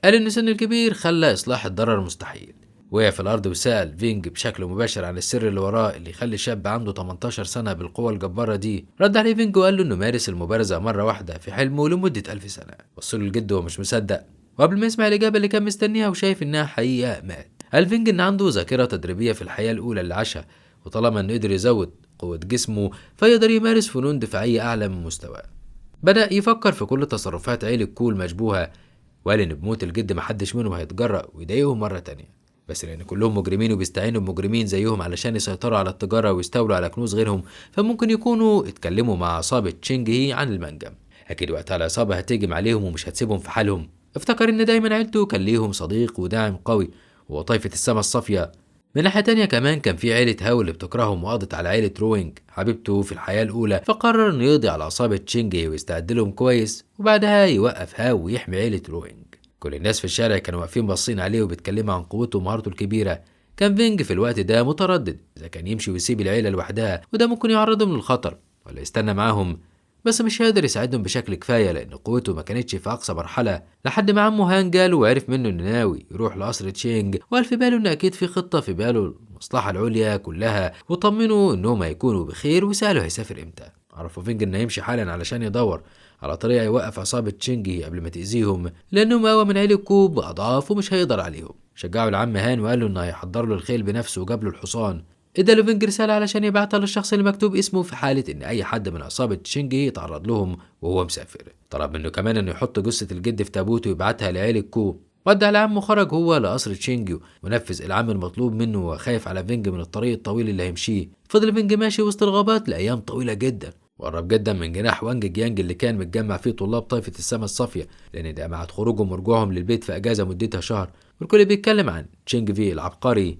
قال ان سن الكبير خلى اصلاح الضرر مستحيل. وقع في الارض وسأل فينج بشكل مباشر عن السر اللي وراه اللي يخلي شاب عنده 18 سنة بالقوة الجبارة دي. رد عليه فينج وقال له انه مارس المبارزة مرة واحدة في حلمه لمدة 1000 سنة. بصله الجد ومش مصدق، وقبل ما يسمع الإجابة اللي كان مستنيها وشايف إنها حقيقة مات. قال فينج إن عنده ذاكرة تدريبية في الحياة الأولى اللي عاشها، وطالما إنه قدر يزود قوة جسمه فيقدر يمارس فنون دفاعية أعلى من مستواه. بدأ يفكر في كل تصرفات عيلة كول مشبوهة، وقال إن بموت الجد محدش منهم هيتجرأ ويضايقهم مرة تانية، بس لأن كلهم مجرمين وبيستعينوا بمجرمين زيهم علشان يسيطروا على التجارة ويستولوا على كنوز غيرهم، فممكن يكونوا اتكلموا مع عصابة تشينج هي عن المنجم. أكيد وقتها العصابة هتهجم عليهم ومش هتسيبهم في حالهم. افتكر ان دايما عيلته كان ليهم صديق وداعم قوي، وهو طائفة السما الصافية من ناحية تانية كمان كان في عيلة هاو اللي بتكرههم وقضت على عيلة روينج حبيبته في الحياة الأولى، فقرر إنه يقضي على عصابة تشينجي ويستعد لهم كويس وبعدها يوقف هاو ويحمي عيلة روينج. كل الناس في الشارع كانوا واقفين باصين عليه وبيتكلموا عن قوته ومهارته الكبيرة. كان فينج في الوقت ده متردد إذا كان يمشي ويسيب العيلة لوحدها وده ممكن يعرضهم للخطر، ولا يستنى معاهم، بس مش قادر يساعدهم بشكل كفاية لأن قوته ما كانتش في أقصى مرحلة، لحد ما عمه هان جاله وعرف منه إنه ناوي يروح لقصر تشينج، وقال في باله إن أكيد في خطة في باله المصلحة العليا كلها، وطمنوا إنهم هيكونوا بخير وسألوا هيسافر إمتى. عرفوا فينج إنه يمشي حالا علشان يدور على طريقة يوقف عصابة تشينجي قبل ما تأذيهم، لأنهم أقوى من عيلة كوب بأضعاف ومش هيقدر عليهم. شجعوا العم هان وقال له إنه هيحضر له الخيل بنفسه وجاب له الحصان. ادى له فينج رسالة علشان يبعتها للشخص اللي مكتوب اسمه في حالة ان اي حد من عصابة تشينجي يتعرض لهم وهو مسافر. طلب منه كمان انه يحط جثة الجد في تابوت ويبعتها لعيلة كو. ودع العم وخرج هو لقصر تشينجي ونفذ العم المطلوب منه وخايف على فينج من الطريق الطويل اللي هيمشيه. فضل فينج ماشي وسط الغابات لأيام طويلة جدا، وقرب جدا من جناح وانج جيانج اللي كان متجمع فيه طلاب طائفة السماء الصافية، لأن ده بعد خروجهم ورجوعهم للبيت في أجازة مدتها شهر، والكل بيتكلم عن تشينج في العبقري.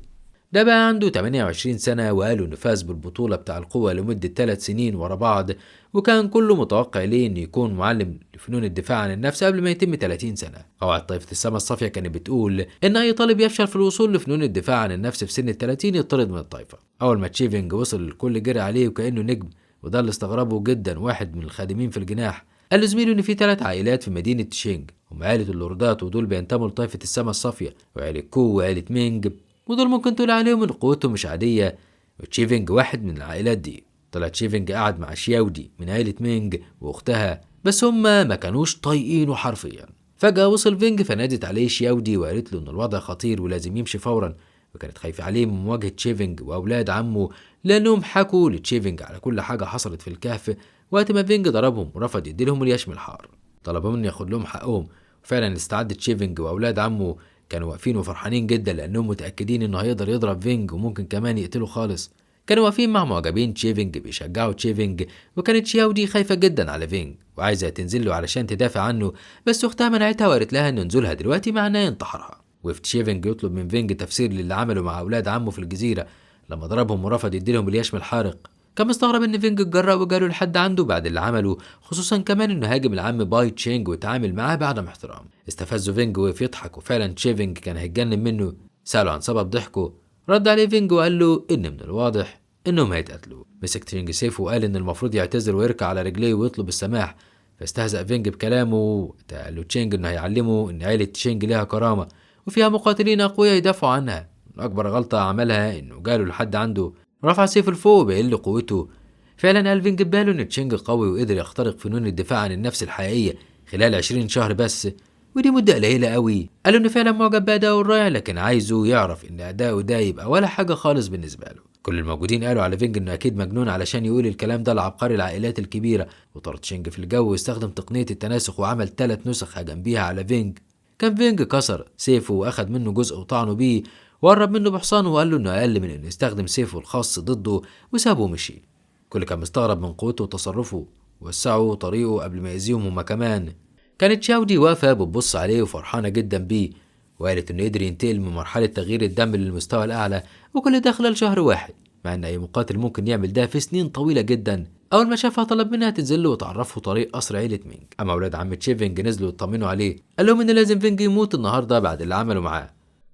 ده بقى عنده 28 سنة وقالوا إنه فاز بالبطولة بتاع القوة لمدة 3 سنين ورا بعض، وكان كله متوقع ليه إنه يكون معلم لفنون الدفاع عن النفس قبل ما يتم 30 سنة. قواعد طائفة السماء الصافية كانت بتقول إن أي طالب يفشل في الوصول لفنون الدفاع عن النفس في سن ال30 يطرد من الطائفة. أول ما تشيفينج وصل الكل جري عليه وكأنه نجم، وده اللي استغربه جدا واحد من الخادمين في الجناح. قال لزميله إن في 3 عائلات في مدينة تشينج، هم عائلة اللوردات ودول بينتموا لطائفة السماء الصافية، وعائلة كو وعائلة مينج ودول ممكن تقول عليهم ان قوتهم مش عادية، وتشيفينج واحد من العائلات دي. طلع تشيفينج قعد مع شياودي من عائلة مينج واختها، بس هما ما كانوش طايقينه حرفيا. فجأة وصل فينج فنادت عليه شياودي وقالت له ان الوضع خطير ولازم يمشي فورا، وكانت خايفة عليه من مواجهة تشيفينج واولاد عمه لانهم حكوا لتشيفينج على كل حاجة حصلت في الكهف وقت ما فينج ضربهم ورفض يديلهم اليشم الحار. طلبوا منه ياخد لهم حقهم، وفعلا استعد تشيفينج واولاد عمه كانوا واقفين وفرحانين جدا لانهم متاكدين انه هيقدر يضرب فينج وممكن كمان يقتله خالص. كانوا واقفين مع معجبين تشيفينج بيشجعوا تشيفينج، وكانت شياودي خايفه جدا على فينج وعايزه تنزل له علشان تدافع عنه، بس اختها منعتها وقالت لها ان نزولها دلوقتي معناه ينتحرها. وقف تشيفينج يطلب من فينج تفسير للي عمله مع اولاد عمه في الجزيره لما ضربهم ورفض يديلهم اليشم الحارق. كان مستغرب ان فينج اتجرأ وجاله لحد عنده بعد اللي عمله، خصوصا كمان انه هاجم العم باي تشينج وتعامل معاه بعدم احترام. استفزه فينج وقف يضحك، وفعلا تشيفينج كان هيتجنن منه. سأله عن سبب ضحكه، رد عليه فينج وقال له ان من الواضح انهم هيتقتلوا. مسك تشينج سيفه وقال ان المفروض يعتذر ويركع على رجليه ويطلب السماح، فاستهزأ فينج بكلامه. قال له تشينج انه هيعلمه ان عيلة تشينج لها كرامة وفيها مقاتلين اقوياء يدافعوا عنها. اكبر غلطة عملها انه جاله لحد عنده رفع سيف لفوق بيقل قوته. فعلا قال فينج بباله ان تشينج قوي وقدر يخترق فنون الدفاع عن النفس الحقيقية خلال 20 شهر بس، ودي مدة قليلة قوي. قالوا انه فعلا معجب بأدائه الرائع، لكن عايزه يعرف ان أداؤه ده يبقى ولا حاجة خالص بالنسبة له. كل الموجودين قالوا على فينج انه اكيد مجنون علشان يقول الكلام ده لعبقري العائلات الكبيرة، وطار تشينج في الجو واستخدم تقنية التناسخ وعمل 3 نسخ هجم بيها على فينج. كان فينج كسر سيفه واخد منه جزء وطعنه بيه، وقرب منه بحصانه وقال له انه اقل من انه يستخدم سيفه الخاص ضده، وسابه ومشي. كل كان مستغرب من قوته وتصرفه، ووسعوا طريقه قبل ما يأذيهم هما كمان. كانت شاودي واقفة بتبص عليه وفرحانة جدا بيه، وقالت انه قدر ينتقل من مرحلة تغيير الدم للمستوى الأعلى، وكل ده خلال شهر واحد، مع ان اي مقاتل ممكن يعمل ده في سنين طويلة جدا. اول ما شافها طلب منها تنزل له وتعرفه طريق قصر عيلة مينج. اما اولاد عم تشيفينج نزلوا يطمنوا عليه، قال لهم ان لازم فينج يموت النهارده بعد اللي عمله معاه.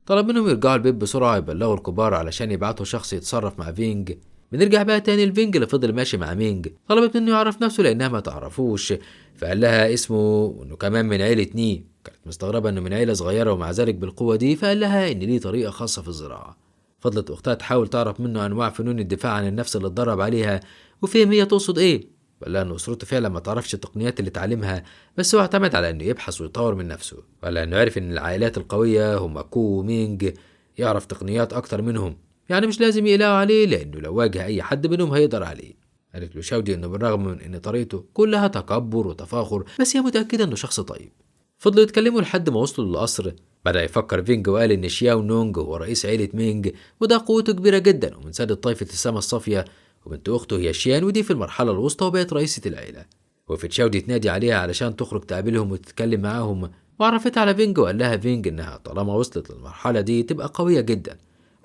طلب منهم يرجعوا البيت بسرعة يبلغوا الكبار علشان يبعتوا شخص يتصرف مع فينج. بنرجع بقى تاني لفينج اللي فضل ماشي مع مينج. طلبت منه يعرف نفسه لانها ما تعرفوش، فقال لها اسمه وانه كمان من عيلة ني. كانت مستغربة انه من عيلة صغيرة ومع ذلك بالقوة دي، فقال لها ان ليه طريقة خاصة في الزراعة. فضلت اختها تحاول تعرف منه انواع فنون الدفاع عن النفس اللي اتدرب عليها وفهم هي تقصد ايه. قال لها ان اسرته فعلا ما تعرفش التقنيات اللي اتعلمها، بس هو اعتمد على انه يبحث ويطور من نفسه. وقال لها انه عرف ان العائلات القوية هم كو ومينج يعرف تقنيات اكتر منهم، يعني مش لازم يقلقوا عليه لانه لو واجه اي حد منهم هيقدر عليه. قالت له شاودي انه بالرغم من ان طريقته كلها تكبر وتفاخر، بس هي متأكدة انه شخص طيب. فضلوا يتكلموا لحد ما وصلوا للقصر. بدأ يفكر فينج وقال ان شياو نونج هو رئيس عيلة مينج، وده قوته كبيرة جدا ومن سادة طائفة السماء الصافية، وبنت اخته هي شيان ودي في المرحلة الوسطى وبقت رئيسة العيلة. وقفت شاودي تنادي عليها علشان تخرج تقابلهم وتتكلم معاهم، وعرفتها على فينج وقال لها فينج انها طالما وصلت للمرحلة دي تبقى قوية جدا.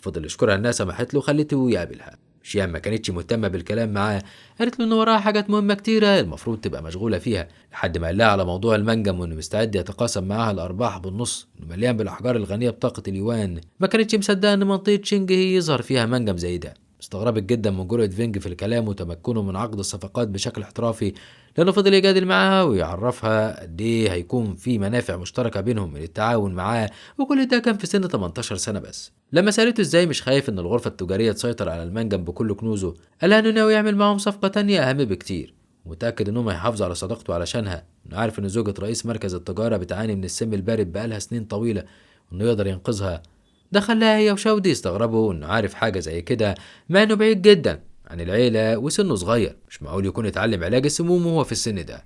فضل يشكرها إنها سمحت له وخلته يقابلها. شيان ما كانتش مهتمة بالكلام معاه، قالت له إن وراها حاجات مهمة كتيرة المفروض تبقى مشغولة فيها، لحد ما قال لها على موضوع المنجم وإنه مستعد يتقاسم معاها الأرباح بالنص، إنه مليان بالأحجار الغنية بطاقة اليوان. ما كانتش مصدقة إن منطقة شينجهي يظهر فيها منجم زي ده. استغربت جدا من جرأة فينج في الكلام وتمكنه من عقد الصفقات بشكل احترافي، لأنه فضل يجادل معاها ويعرفها قد إيه هيكون في منافع مشتركة بينهم من التعاون معاه، وكل ده كان في سن 18 سنة بس. لما سألته إزاي مش خايف إن الغرفة التجارية تسيطر على المنجم بكل كنوزه، قالها إنه ناوي يعمل معاهم صفقة تانية أهم بكتير، ومتأكد إنهم هيحافظوا على صداقته علشانها، إنه عارف إن زوجة رئيس مركز التجارة بتعاني من السم البارد بقالها سنين طويلة، وإنه يقدر ينقذها. ده خلاها هي وشودي يستغربوا إنه عارف حاجة زي كده، مع إنه بعيد جدا عن العيلة وسنه صغير، مش معقول يكون اتعلم علاج السموم وهو في السن ده.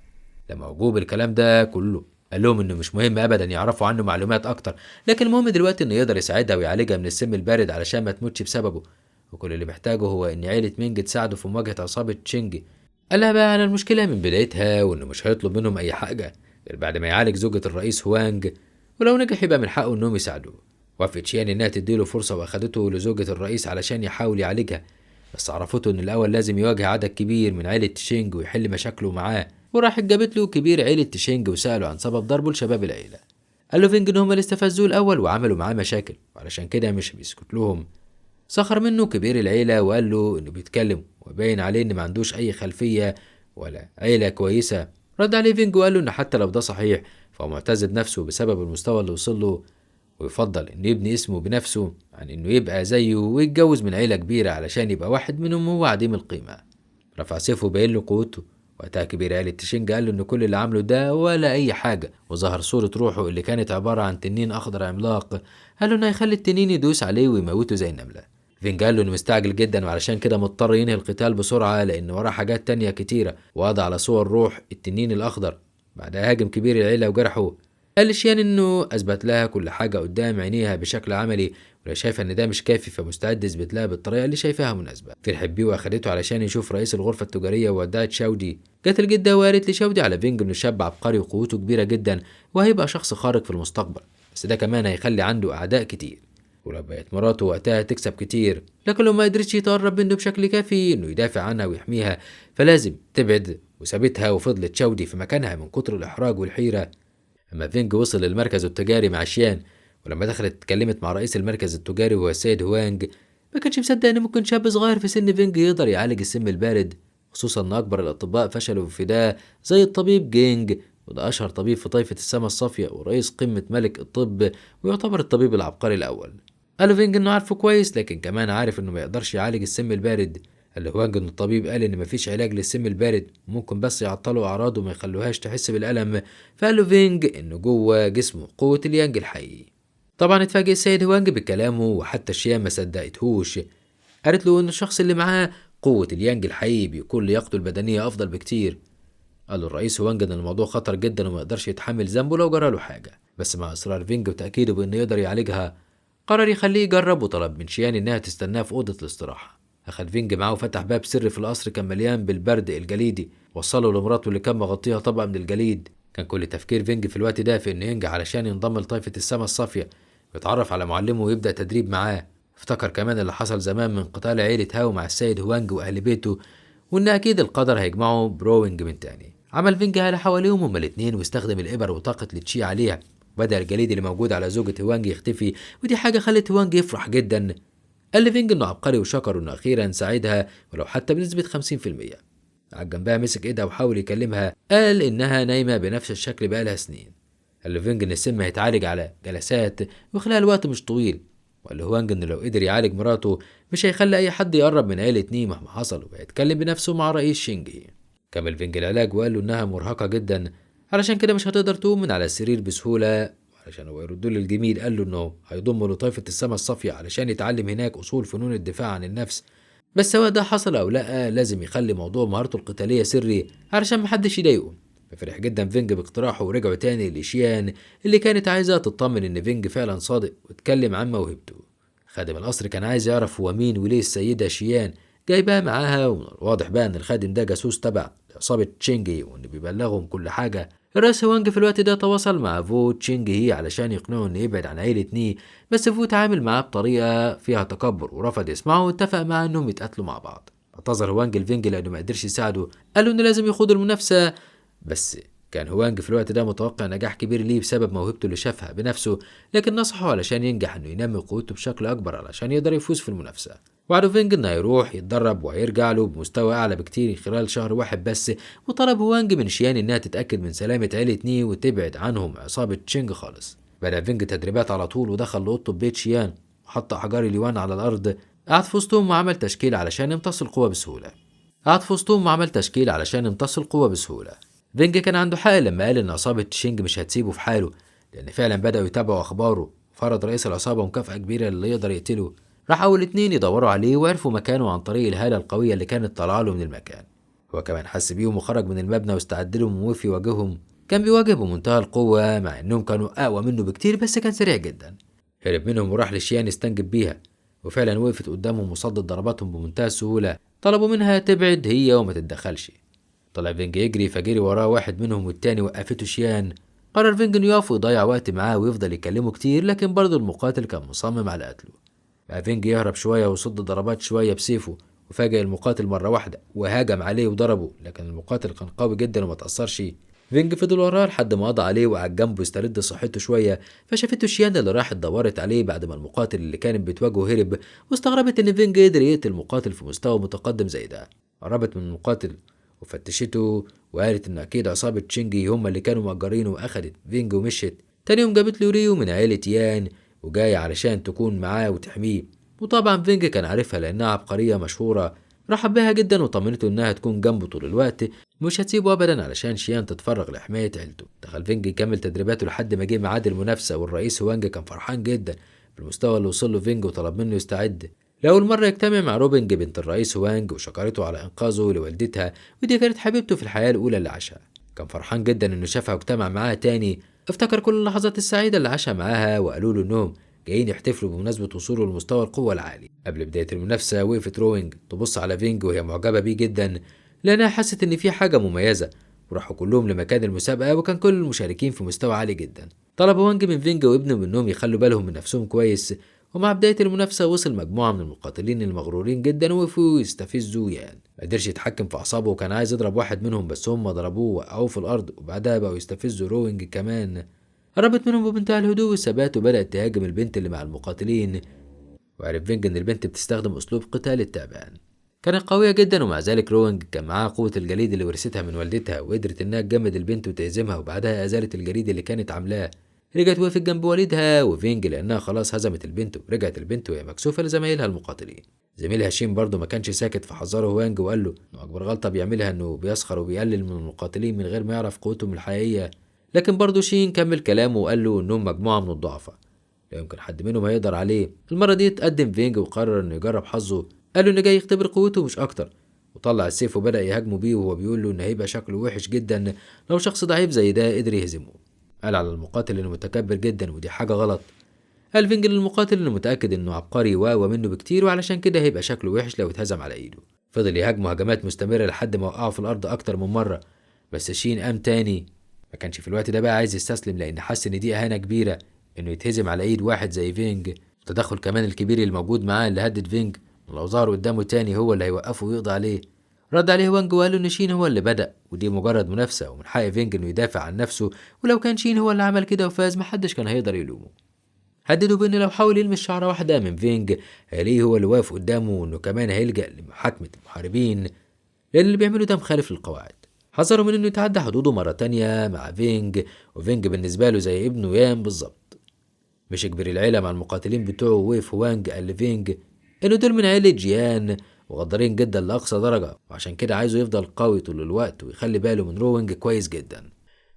لما وجوب الكلام ده كله قال لهم انه مش مهم ابدا يعرفوا عنه معلومات اكتر، لكن المهم دلوقتي انه يقدر يساعدها ويعالجها من السم البارد علشان ما تموتش بسببه، وكل اللي محتاجه هو ان عيلة مينج تساعده في مواجهة عصابة تشينج. قال لها بقى على المشكلة من بدايتها وانه مش هيطلب منهم اي حاجة غير بعد ما يعالج زوجة الرئيس هوانج، ولو نجح يبقى من حقه انهم يساعدوه. وافقت شيان انها تديله فرصة واخدته لزوجة الرئيس علشان يحاول يعالجها، بس عرفته ان الاول لازم يواجه عدد كبير من عيلة تشينج ويحل مشاكله معاه، وراحت جابت له كبير عيلة تشينج وسأله عن سبب ضربه لشباب العيلة. قال له فينج ان هم اللي استفزوه الاول وعملوا معاه مشاكل، وعلشان كده مش بيسكت لهم. سخر منه كبير العيلة وقال له انه بيتكلم وباين عليه ان ما عندوش اي خلفية ولا عيلة كويسة. رد عليه فينج وقال له ان حتى لو ده صحيح فهو معتز بنفسه بسبب المستوى اللي وصل له، ويفضل انه يبني اسمه بنفسه عن انه يبقى زيه ويتجوز من عيلة كبيرة علشان يبقى واحد منهم هو عديم القيمة. رفع سيفه وبين له قوته. وقتها كبير عيلة تشينج قال له ان كل اللي عمله ده ولا اي حاجة، وظهر صورة روحه اللي كانت عبارة عن تنين اخضر عملاق. قال له انه هيخلي التنين يدوس عليه ويموته زي النملة. فينج قال له انه مستعجل جدا وعلشان كده مضطر ينهي القتال بسرعة لان وراه حاجات تانية كتيرة، وقضى على صور روح التنين الاخضر. بعدها هاجم كبير العيلة وجرحه. قال لشيان انه اثبت لها كل حاجة قدام عينيها بشكل عملي، ولا شايفة ان ده مش كافي فمستعد يثبت لها بالطريقة اللي شايفاها مناسبة. فرحت بيه واخدته علشان يشوف رئيس الغرفة التجارية وودعت شاودي. جت الجدة وقالت لشاودي على فينج انه شاب عبقري وقوته كبيرة جدا وهيبقى شخص خارق في المستقبل، بس ده كمان هيخلي عنده اعداء كتير، ولو بقت مراته وقتها تكسب كتير، لكن لو ما قدرتش يتقرب منه بشكل كافي انه يدافع عنها ويحميها فلازم تبعد. وسابتها وفضلت شاودي في مكانها من كتر الاحراج والحيرة. اما فينج وصل للمركز التجاري مع شيان، ولما دخلت اتكلمت مع رئيس المركز التجاري وهو السيد هوانج، ما كانش مصدق ان ممكن شاب صغير في سن فينج يقدر يعالج السم البارد، خصوصا ان اكبر الاطباء فشلوا في ده زي الطبيب جينج، وده اشهر طبيب في طائفة السما الصافية ورئيس قمة ملك الطب، ويعتبر الطبيب العبقري الاول. قال فينج انه عارفه كويس لكن كمان عارف انه ما يقدرش يعالج السم البارد. قال له هوانج ان الطبيب قال ان مفيش علاج للسم البارد، ممكن بس يعطلوا اعراضه وما يخلوهاش تحس بالالم. فقال له فينج انه جوه جسمه قوة اليانج الحقيقي. طبعا اتفاجئ السيد هوانج بكلامه وحتى شيان ما صدقتهوش. قالت له ان الشخص اللي معاه قوة اليانج الحقيقي بيكون لياقته البدنية افضل بكتير. قال له الرئيس هوانج ان الموضوع خطر جدا وما يقدرش يتحمل ذنبه لو جراله حاجة، بس مع اصرار فينج وتأكيده بانه يقدر يعالجها قرر يخليه يجرب، وطلب من شيان انها تستناه في اوضة الاستراحة. اخد فينج معاه وفتح باب سري في القصر كان مليان بالبرد الجليدي، وصله لمراته اللي كان مغطيها طبقة من الجليد. كان كل تفكير فينج في الوقت ده في انه ينجح علشان ينضم لطائفة السما الصافية ويتعرف على معلمه ويبدأ تدريب معاه. افتكر كمان اللي حصل زمان من قتال عيلة هاو مع السيد هوانج واهل بيته، وان اكيد القدر هيجمعه بروينج من تاني. عمل فينج على حواليهم هما الاتنين واستخدم الابر وطاقة لتشي عليها، بدأ الجليد اللي موجود على زوجة هوانج يختفي، ودي حاجة خلت هوانج يفرح جدا. قال لفينج انه عبقري وشكر انه اخيرا ساعدها ولو حتى بنسبة 50%. قعد جنبها مسك ايدها وحاول يكلمها، قال انها نايمة بنفس الشكل بقالها سنين. قال لفينج ان السم هيتعالج على جلسات وخلال وقت مش طويل، وقال لهوانج انه لو قدر يعالج مراته مش هيخلي اي حد يقرب من عيلة ني مهما حصل، وهيتكلم بنفسه مع رئيس شينجي. كمل فينج العلاج وقال له انها مرهقة جدا علشان كده مش هتقدر تقوم من على السرير بسهولة، علشان هو يردوا له الجميل قال له انه هيضمه لطائفة السما الصافية علشان يتعلم هناك اصول فنون الدفاع عن النفس، بس سواء ده حصل او لا لازم يخلي موضوع مهارته القتالية سري علشان محدش يضايقه. ففرح جدا فينج باقتراحه ورجعوا تاني لشيان اللي كانت عايزة تطمن ان فينج فعلا صادق واتكلم عن موهبته. خادم القصر كان عايز يعرف هو مين وليه السيدة شيان جايباه معاها، ومن الواضح بقى ان الخادم ده جاسوس تبع عصابة تشينجي وانه بيبلغهم كل حاجة. الرئيس هوانج في الوقت ده تواصل مع فو تشينج هي علشان يقنعه انه يبعد عن عيلة ني، بس فو تعامل معاه بطريقة فيها تكبر ورفض يسمعه واتفق معاه انهم يتقاتلوا مع بعض. اعتذر هوانج لفينج لانه ما قدرش يساعده، قال له انه لازم يخوض المنافسة، بس كان هوانج في الوقت ده متوقع نجاح كبير ليه بسبب موهبته اللي شافها بنفسه، لكن نصحه علشان ينجح انه ينمي قوته بشكل اكبر علشان يقدر يفوز في المنافسة. وعده فينج انه هيروح يتدرب وهيرجع له بمستوى اعلى بكتير خلال شهر واحد بس، وطلب هوانج من شيان انها تتاكد من سلامة عيلة ني وتبعد عنهم عصابة تشينج خالص. بدأ فينج تدريبات على طول ودخل لأوضته ببيت شيان وحط احجار اليوان على الارض. قعد في وسطهم وعمل تشكيل علشان يمتص القوة بسهولة. فينج كان عنده حق لما قال ان عصابة تشينج مش هتسيبه في حاله، لان فعلا بدأوا يتابعوا اخباره. فرض رئيس العصابة مكافأة كبيرة للي يقدر يقتله. راح اول اتنين يدوروا عليه وعرفوا مكانه عن طريق الهالة القوية اللي كانت طالعه له من المكان. هو كمان حس بيهم وخرج من المبنى واستعد لهم ووقف يواجههم. كان بيواجه بمنتهى القوة مع انهم كانوا اقوى منه بكتير، بس كان سريع جدا. هرب منهم وراح لشيان يستنجد بيها، وفعلا وقفت قدامهم وصدت ضرباتهم بمنتهى السهولة. طلبوا منها تبعد هي وما تتدخلش. طلع فينج يجري فجري وراه واحد منهم والتاني وقفته شيان. قرر فينج انه يقف ويضيع وقت معاه ويفضل يكلمه كتير، لكن برضه المقاتل كان مصمم على قتله. بقى فينج يهرب شوية ويصد ضربات شوية بسيفه، وفاجأ المقاتل مرة واحدة وهاجم عليه وضربه، لكن المقاتل كان قوي جدا وما تأثرش. فينج فضل وراه لحد ما قضى عليه وقعد جنبه يسترد صحته شوية، فشافته شيان اللي راحت دورت عليه بعد ما المقاتل اللي كانت بتواجهه هرب، واستغربت ان فينج قدر يقتل المقاتل في مستوى متقدم زي ده. قربت من المقاتل وفتشته وقالت ان اكيد عصابة تشينجي هم اللي كانوا مأجرينه، واخدت فينج ومشت. تاني يوم جابت له ريو من عيلة يان وجاية علشان تكون معاه وتحميه، وطبعا فينج كان عارفها لانها عبقرية مشهورة. رحب بها جدا وطمنته انها تكون جنبه طول الوقت، مش هتسيبه ابدا علشان شيان تتفرغ لحماية عيلته. دخل فينج يكمل تدريباته لحد ما جه ميعاد المنافسة، والرئيس هوانج كان فرحان جدا بالمستوى اللي وصل له فينج وطلب منه يستعد. لأول مرة يجتمع مع روبنج بنت الرئيس هوانج وشكرته على إنقاذه لوالدتها، ودي كانت حبيبته في الحياة الأولى اللي عاشها. كان فرحان جدا إنه شافها واجتمع معاها تاني. افتكر كل اللحظات السعيدة اللي عاشها معاها، وقالوا له إنهم جايين يحتفلوا بمناسبة وصوله لمستوى القوة العالي. قبل بداية المنافسة وقفت روينج تبص على فينج وهي معجبة بيه جدا، لأنها حست إن في حاجة مميزة. وراحوا كلهم لمكان المسابقة، وكان كل المشاركين في مستوى عالي جدا. طلب هوانج من فينج وابنه إنهم يخلوا بالهم من نفسهم كويس. ومع بداية المنافسة وصل مجموعة من المقاتلين المغرورين جدا ووقفوا يستفزوا يان. ما قدرش يتحكم في أعصابه وكان عايز يضرب واحد منهم، بس هم ضربوه وقعوه في الأرض، وبعدها بقوا يستفزوا روينج كمان. قربت منهم بمنتهى الهدوء والثبات وبدأت تهاجم البنت اللي مع المقاتلين. وعرف فينج إن البنت بتستخدم أسلوب قتال التعبان. كانت قوية جدا، ومع ذلك روينج كان معاها قوة الجليد اللي ورثتها من والدتها، وقدرت إنها تجمد البنت وتهزمها، وبعدها أزالت الجليد اللي كانت عاملاه. رجعت وقفت جنب والدها وفينج لأنها خلاص هزمت البنت، ورجعت البنت وهي مكسوفة لزمايلها المقاتلين. زميلها شين برضه ما كانش ساكت، فحذره هوانج وقال له إنه أكبر غلطة بيعملها إنه بيسخر وبيقلل من المقاتلين من غير ما يعرف قوتهم الحقيقية. لكن برضه شين كمل كلامه وقال له إنهم مجموعة من الضعفاء، لا يمكن حد منهم هيقدر عليه. المرة دي اتقدم فينج وقرر إنه يجرب حظه. قال له إنه جاي يختبر قوته مش أكتر، وطلع السيف وبدأ يهاجمه بيه، وهو بيقول له إن هيبقى شكله وحش جدا لو شخص ضعيف زي ده قدر يهزمه. قال على المقاتل إنه متكبر جدا ودي حاجة غلط. قال فينج للمقاتل إنه متأكد إنه عبقري وأقوى منه بكتير، وعلشان كده هيبقى شكله وحش لو اتهزم على إيده. فضل يهاجمه هجمات مستمرة لحد ما وقعه في الأرض أكتر من مرة، بس شين قام تاني. ما كانش في الوقت ده بقى عايز يستسلم، لأن حس إن دي إهانة كبيرة إنه يتهزم على إيد واحد زي فينج. التدخل كمان الكبير الموجود معاه اللي هدد فينج، ولو ظهر قدامه تاني هو اللي هيوقفه ويقضي عليه. رد عليه وانج وقال له ان شين هو اللي بدأ، ودي مجرد منافسة ومن حق فينج انه يدافع عن نفسه، ولو كان شين هو اللي عمل كده وفاز محدش كان هيقدر يلومه. هدده بان لو حاول يلمس شعرة واحدة من فينج هيلاقيه هو اللي واقف قدامه، وانه كمان هيلجأ لمحاكمة المحاربين لان اللي بيعمله ده مخالف للقواعد. حذره من انه يتعدى حدوده مرة تانية مع فينج، وفينج بالنسبة له زي ابنه يان بالظبط. مش كبر العيلة مع المقاتلين بتوعه، ووقف وانج قال لفينج انه دول من عيلة جيان وغدارين جدا لأقصى درجة، وعشان كده عايزه يفضل قوي طول الوقت ويخلي باله من روينج كويس جدا.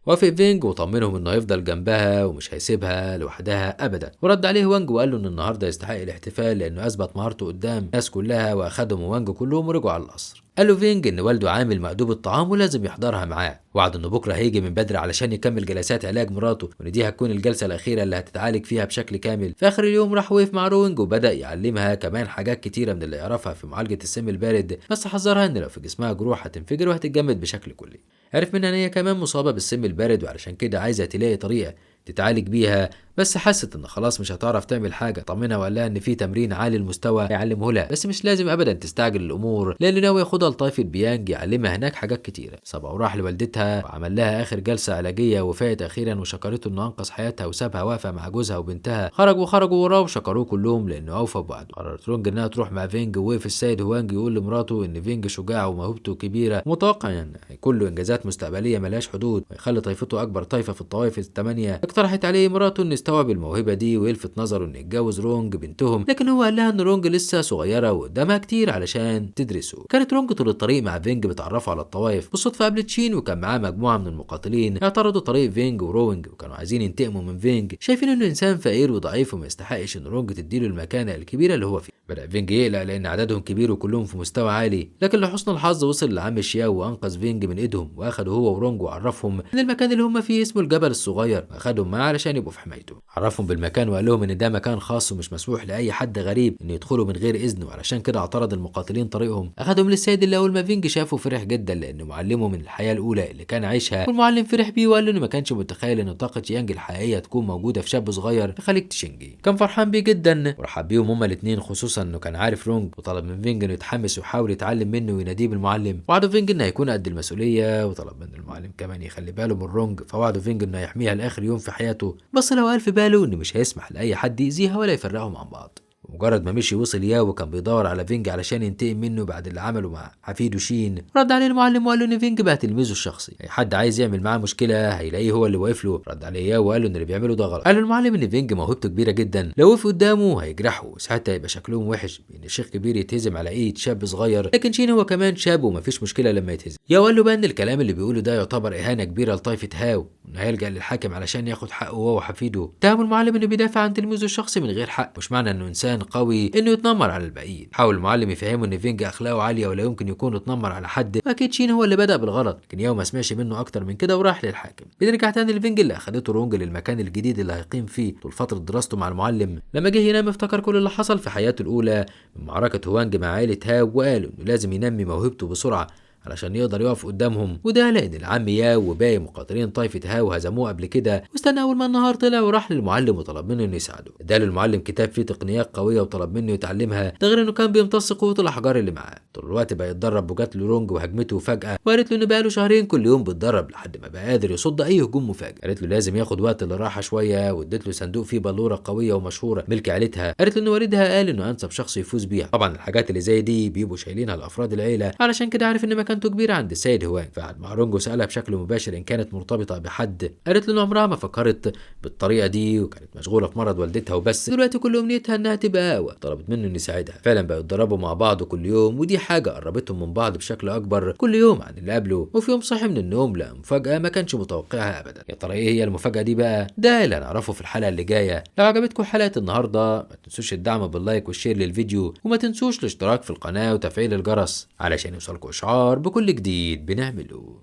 وافق فينج وطمنهم انه هيفضل جنبها ومش هيسيبها لوحدها ابدا. ورد عليه وانج وقال له ان النهارده يستحق الاحتفال لانه اثبت مهارته قدام الناس كلها، واخدهم وانج كلهم ورجعوا على القصر. قال له فينج ان والده عامل مأدوب الطعام ولازم يحضرها معاه، وعد انه بكره هيجي من بدري علشان يكمل جلسات علاج مراته، وان دي هتكون الجلسه الاخيره اللي هتتعالج فيها بشكل كامل. في اخر اليوم راح وقف مع روينج وبدا يعلمها كمان حاجات كتيره من اللي يعرفها في معالجه السم البارد، بس حذرها ان لو في جسمها جروح هتنفجر وهتتجمد بشكل كلي. عرف منها ان هي كمان مصابه بالسم البارد، وعلشان كده عايزه تلاقي طريقه تتعالج بيها، بس حست ان خلاص مش هتعرف تعمل حاجه. طمنها وقال لها ان في تمرين عالي المستوى هيعلمه لها، بس مش لازم ابدا تستعجل الامور، لان ناوي ياخدها لطائفه بيانج يعلمها هناك حاجات كتيره. سبق وراح لوالدتها وعمل لها اخر جلسه علاجيه، وفاقت اخيرا وشكرته انه انقذ حياتها وسابها واقفه مع جوزها وبنتها. خرجوا وراه وشكروه كلهم لانه اوفى بوعده. قررت رونج انها تروح مع فينج، ووقف السيد هوانج يقول لمراته ان فينج شجاع وموهبته كبيره، متوقع ان هيكون له انجازات مستقبليه ملهاش حدود ويخلي طائفته اكبر طائفه في الطوائف الثمانيه. اقترحت عليه مراته انه يستوعب الموهبه دي ويلفت نظره انه يتجوز رونج بنتهم، لكن هو قال لها ان رونج لسه صغيره وقدامها كتير علشان تدرسه. كانت رونج طول الطريق مع فينج بتعرفوا على الطوائف. بالصدفه قابلت شين وكان معاه مجموعه من المقاتلين اعترضوا طريق فينج وروينج، وكانوا عايزين ينتقموا من فينج، شايفين انه انسان فقير وضعيف وما يستحقش ان رونج تديله المكانه الكبيره اللي هو فيها. بدأ فينج يقلق لان عددهم كبير وكلهم في مستوى عالي، لكن لحسن الحظ وصل لعم شياو وانقذ فينج من ايدهم، واخده هو ورونج وعرفهم ان المكان اللي هم فيه اسمه الجبل الصغير، واخدهم معاه علشان يبقوا في حمايته. عرفهم بالمكان وقال لهم ان ده مكان خاص ومش مسموح لاي حد غريب انه يدخله من غير اذن، وعلشان كده اعترض المقاتلين طريقهم. اخدهم للسيد اللي اول ما فينج شافه فرح جدا لانه معلمه من الحياه الاولى اللي كان عايشها، والمعلم فرح بيه وقال له انه ما كانش متخيل ان طاقه يانج الحقيقيه تكون موجوده في شاب صغير في خليج تشينجي. كان فرحان بيه جدا ورحب بيهم هما الاثنين، خصوصا انه كان عارف رونج، وطلب من فينج انه يتحمس ويحاول يتعلم منه ويناديه بالمعلم. وعده فينج انه هيكون قد المسؤوليه، وطلب من المعلم كمان يخلي باله من رونج، فوعده فينج انه يحميها لاخر يوم في حياته، بس لو قال في باله انه مش هيسمح لاي حد يأذيها ولا يفرقهم عن بعض. ومجرد ما مشي وصل ياو وكان بيدور على فينج علشان ينتقم منه بعد اللي عمله مع حفيده شين. رد عليه المعلم وقال له ان فينج بقى تلميذه الشخصي، اي حد عايز يعمل معاه مشكله هيلاقيه هو اللي واقف له. رد عليه ياو وقال له ان اللي بيعمله ده غلط. قال له المعلم ان فينج موهبته كبيره جدا، لو وقف قدامه هيجرحه وساعتها يبقى شكلهم وحش بان الشيخ كبير يتهزم على ايد شاب صغير، لكن شين هو كمان شاب ومفيش مشكله لما يتهزم. ياو قال له بقى ان الكلام اللي بيقوله ده يعتبر اهانه كبيره لطائفه هاو، وانه هيلجأ للحاكم علشان ياخد حقه هو وحفيده. اتهم المعلم انه بيدافع عن تلميذه الشخصي من غير حق، مش معنى انه انسان قوي انه يتنمر على الباقيين. حاول المعلم يفهمه ان فينج اخلاقه عاليه ولا يمكن يكون اتنمر على حد، واكيد شين هو اللي بدأ بالغلط، لكن ياو ما سمعش منه اكتر من كده وراح للحاكم. بنرجع تاني لفينج اللي اخدته رونج للمكان الجديد اللي هيقيم فيه طول فتره دراسته مع المعلم. لما جه ينام افتكر كل اللي حصل في حياته الاولى من معركه هوانج مع عائله هاو، وقال انه لازم ينمي موهبته بسرعه علشان يقدر يقف قدامهم، وده لان العم ياو وباقي مقاتلين طائفه هاو هزموه قبل كده. واستنى اول ما النهار طلع وراح للمعلم وطلب منه انه يساعده. اداله المعلم كتاب فيه تقنيات قويه وطلب منه يتعلمها، ده غير انه كان بيمتص قوه الاحجار اللي معاه. طول الوقت بقى يتدرب، وجات له رونج وهجمته فجاه وقالت له انه بقى له شهرين كل يوم بيتدرب لحد ما بقى قادر يصد اي هجوم مفاجئ. قالت له لازم ياخد وقت للراحه شويه، وادت له صندوق فيه بلوره قويه ومشهوره ملك عيلتها. قالت له ان والدها قال انه انسب شخص يفوز بيها. طبعا الحاجات اللي زي دي بيبقوا شايلينها لافراد العيله، علشان كده عارف ان مكانته كبيره عند السيد هوانج. فقعد مع رونج وسألها بشكل مباشر ان كانت مرتبطه بحد. قالت له ان عمرها ما فكرت بالطريقه دي، وكانت مشغوله في مرض والدتها وبس. دلوقتي كل امنيتها انها تبقى اقوى. طلبت منه انه يساعدها. فعلا بقوا يتدربوا مع بعض كل يوم، ودي حاجه قربتهم من بعض بشكل اكبر كل يوم عن اللي قبله. وفي يوم صحي من النوم لقى مفاجاه ما كانش متوقعها ابدا. يا ترى ايه هي المفاجاه دي بقى؟ ده اللي هنعرفه في الحلقه اللي جايه. لو عجبتكم حلقه النهارده ما تنسوش الدعم باللايك والشير للفيديو، وما تنسوش الاشتراك في القناه وتفعيل الجرس علشان يوصلكم اشعار بكل جديد بنعمله.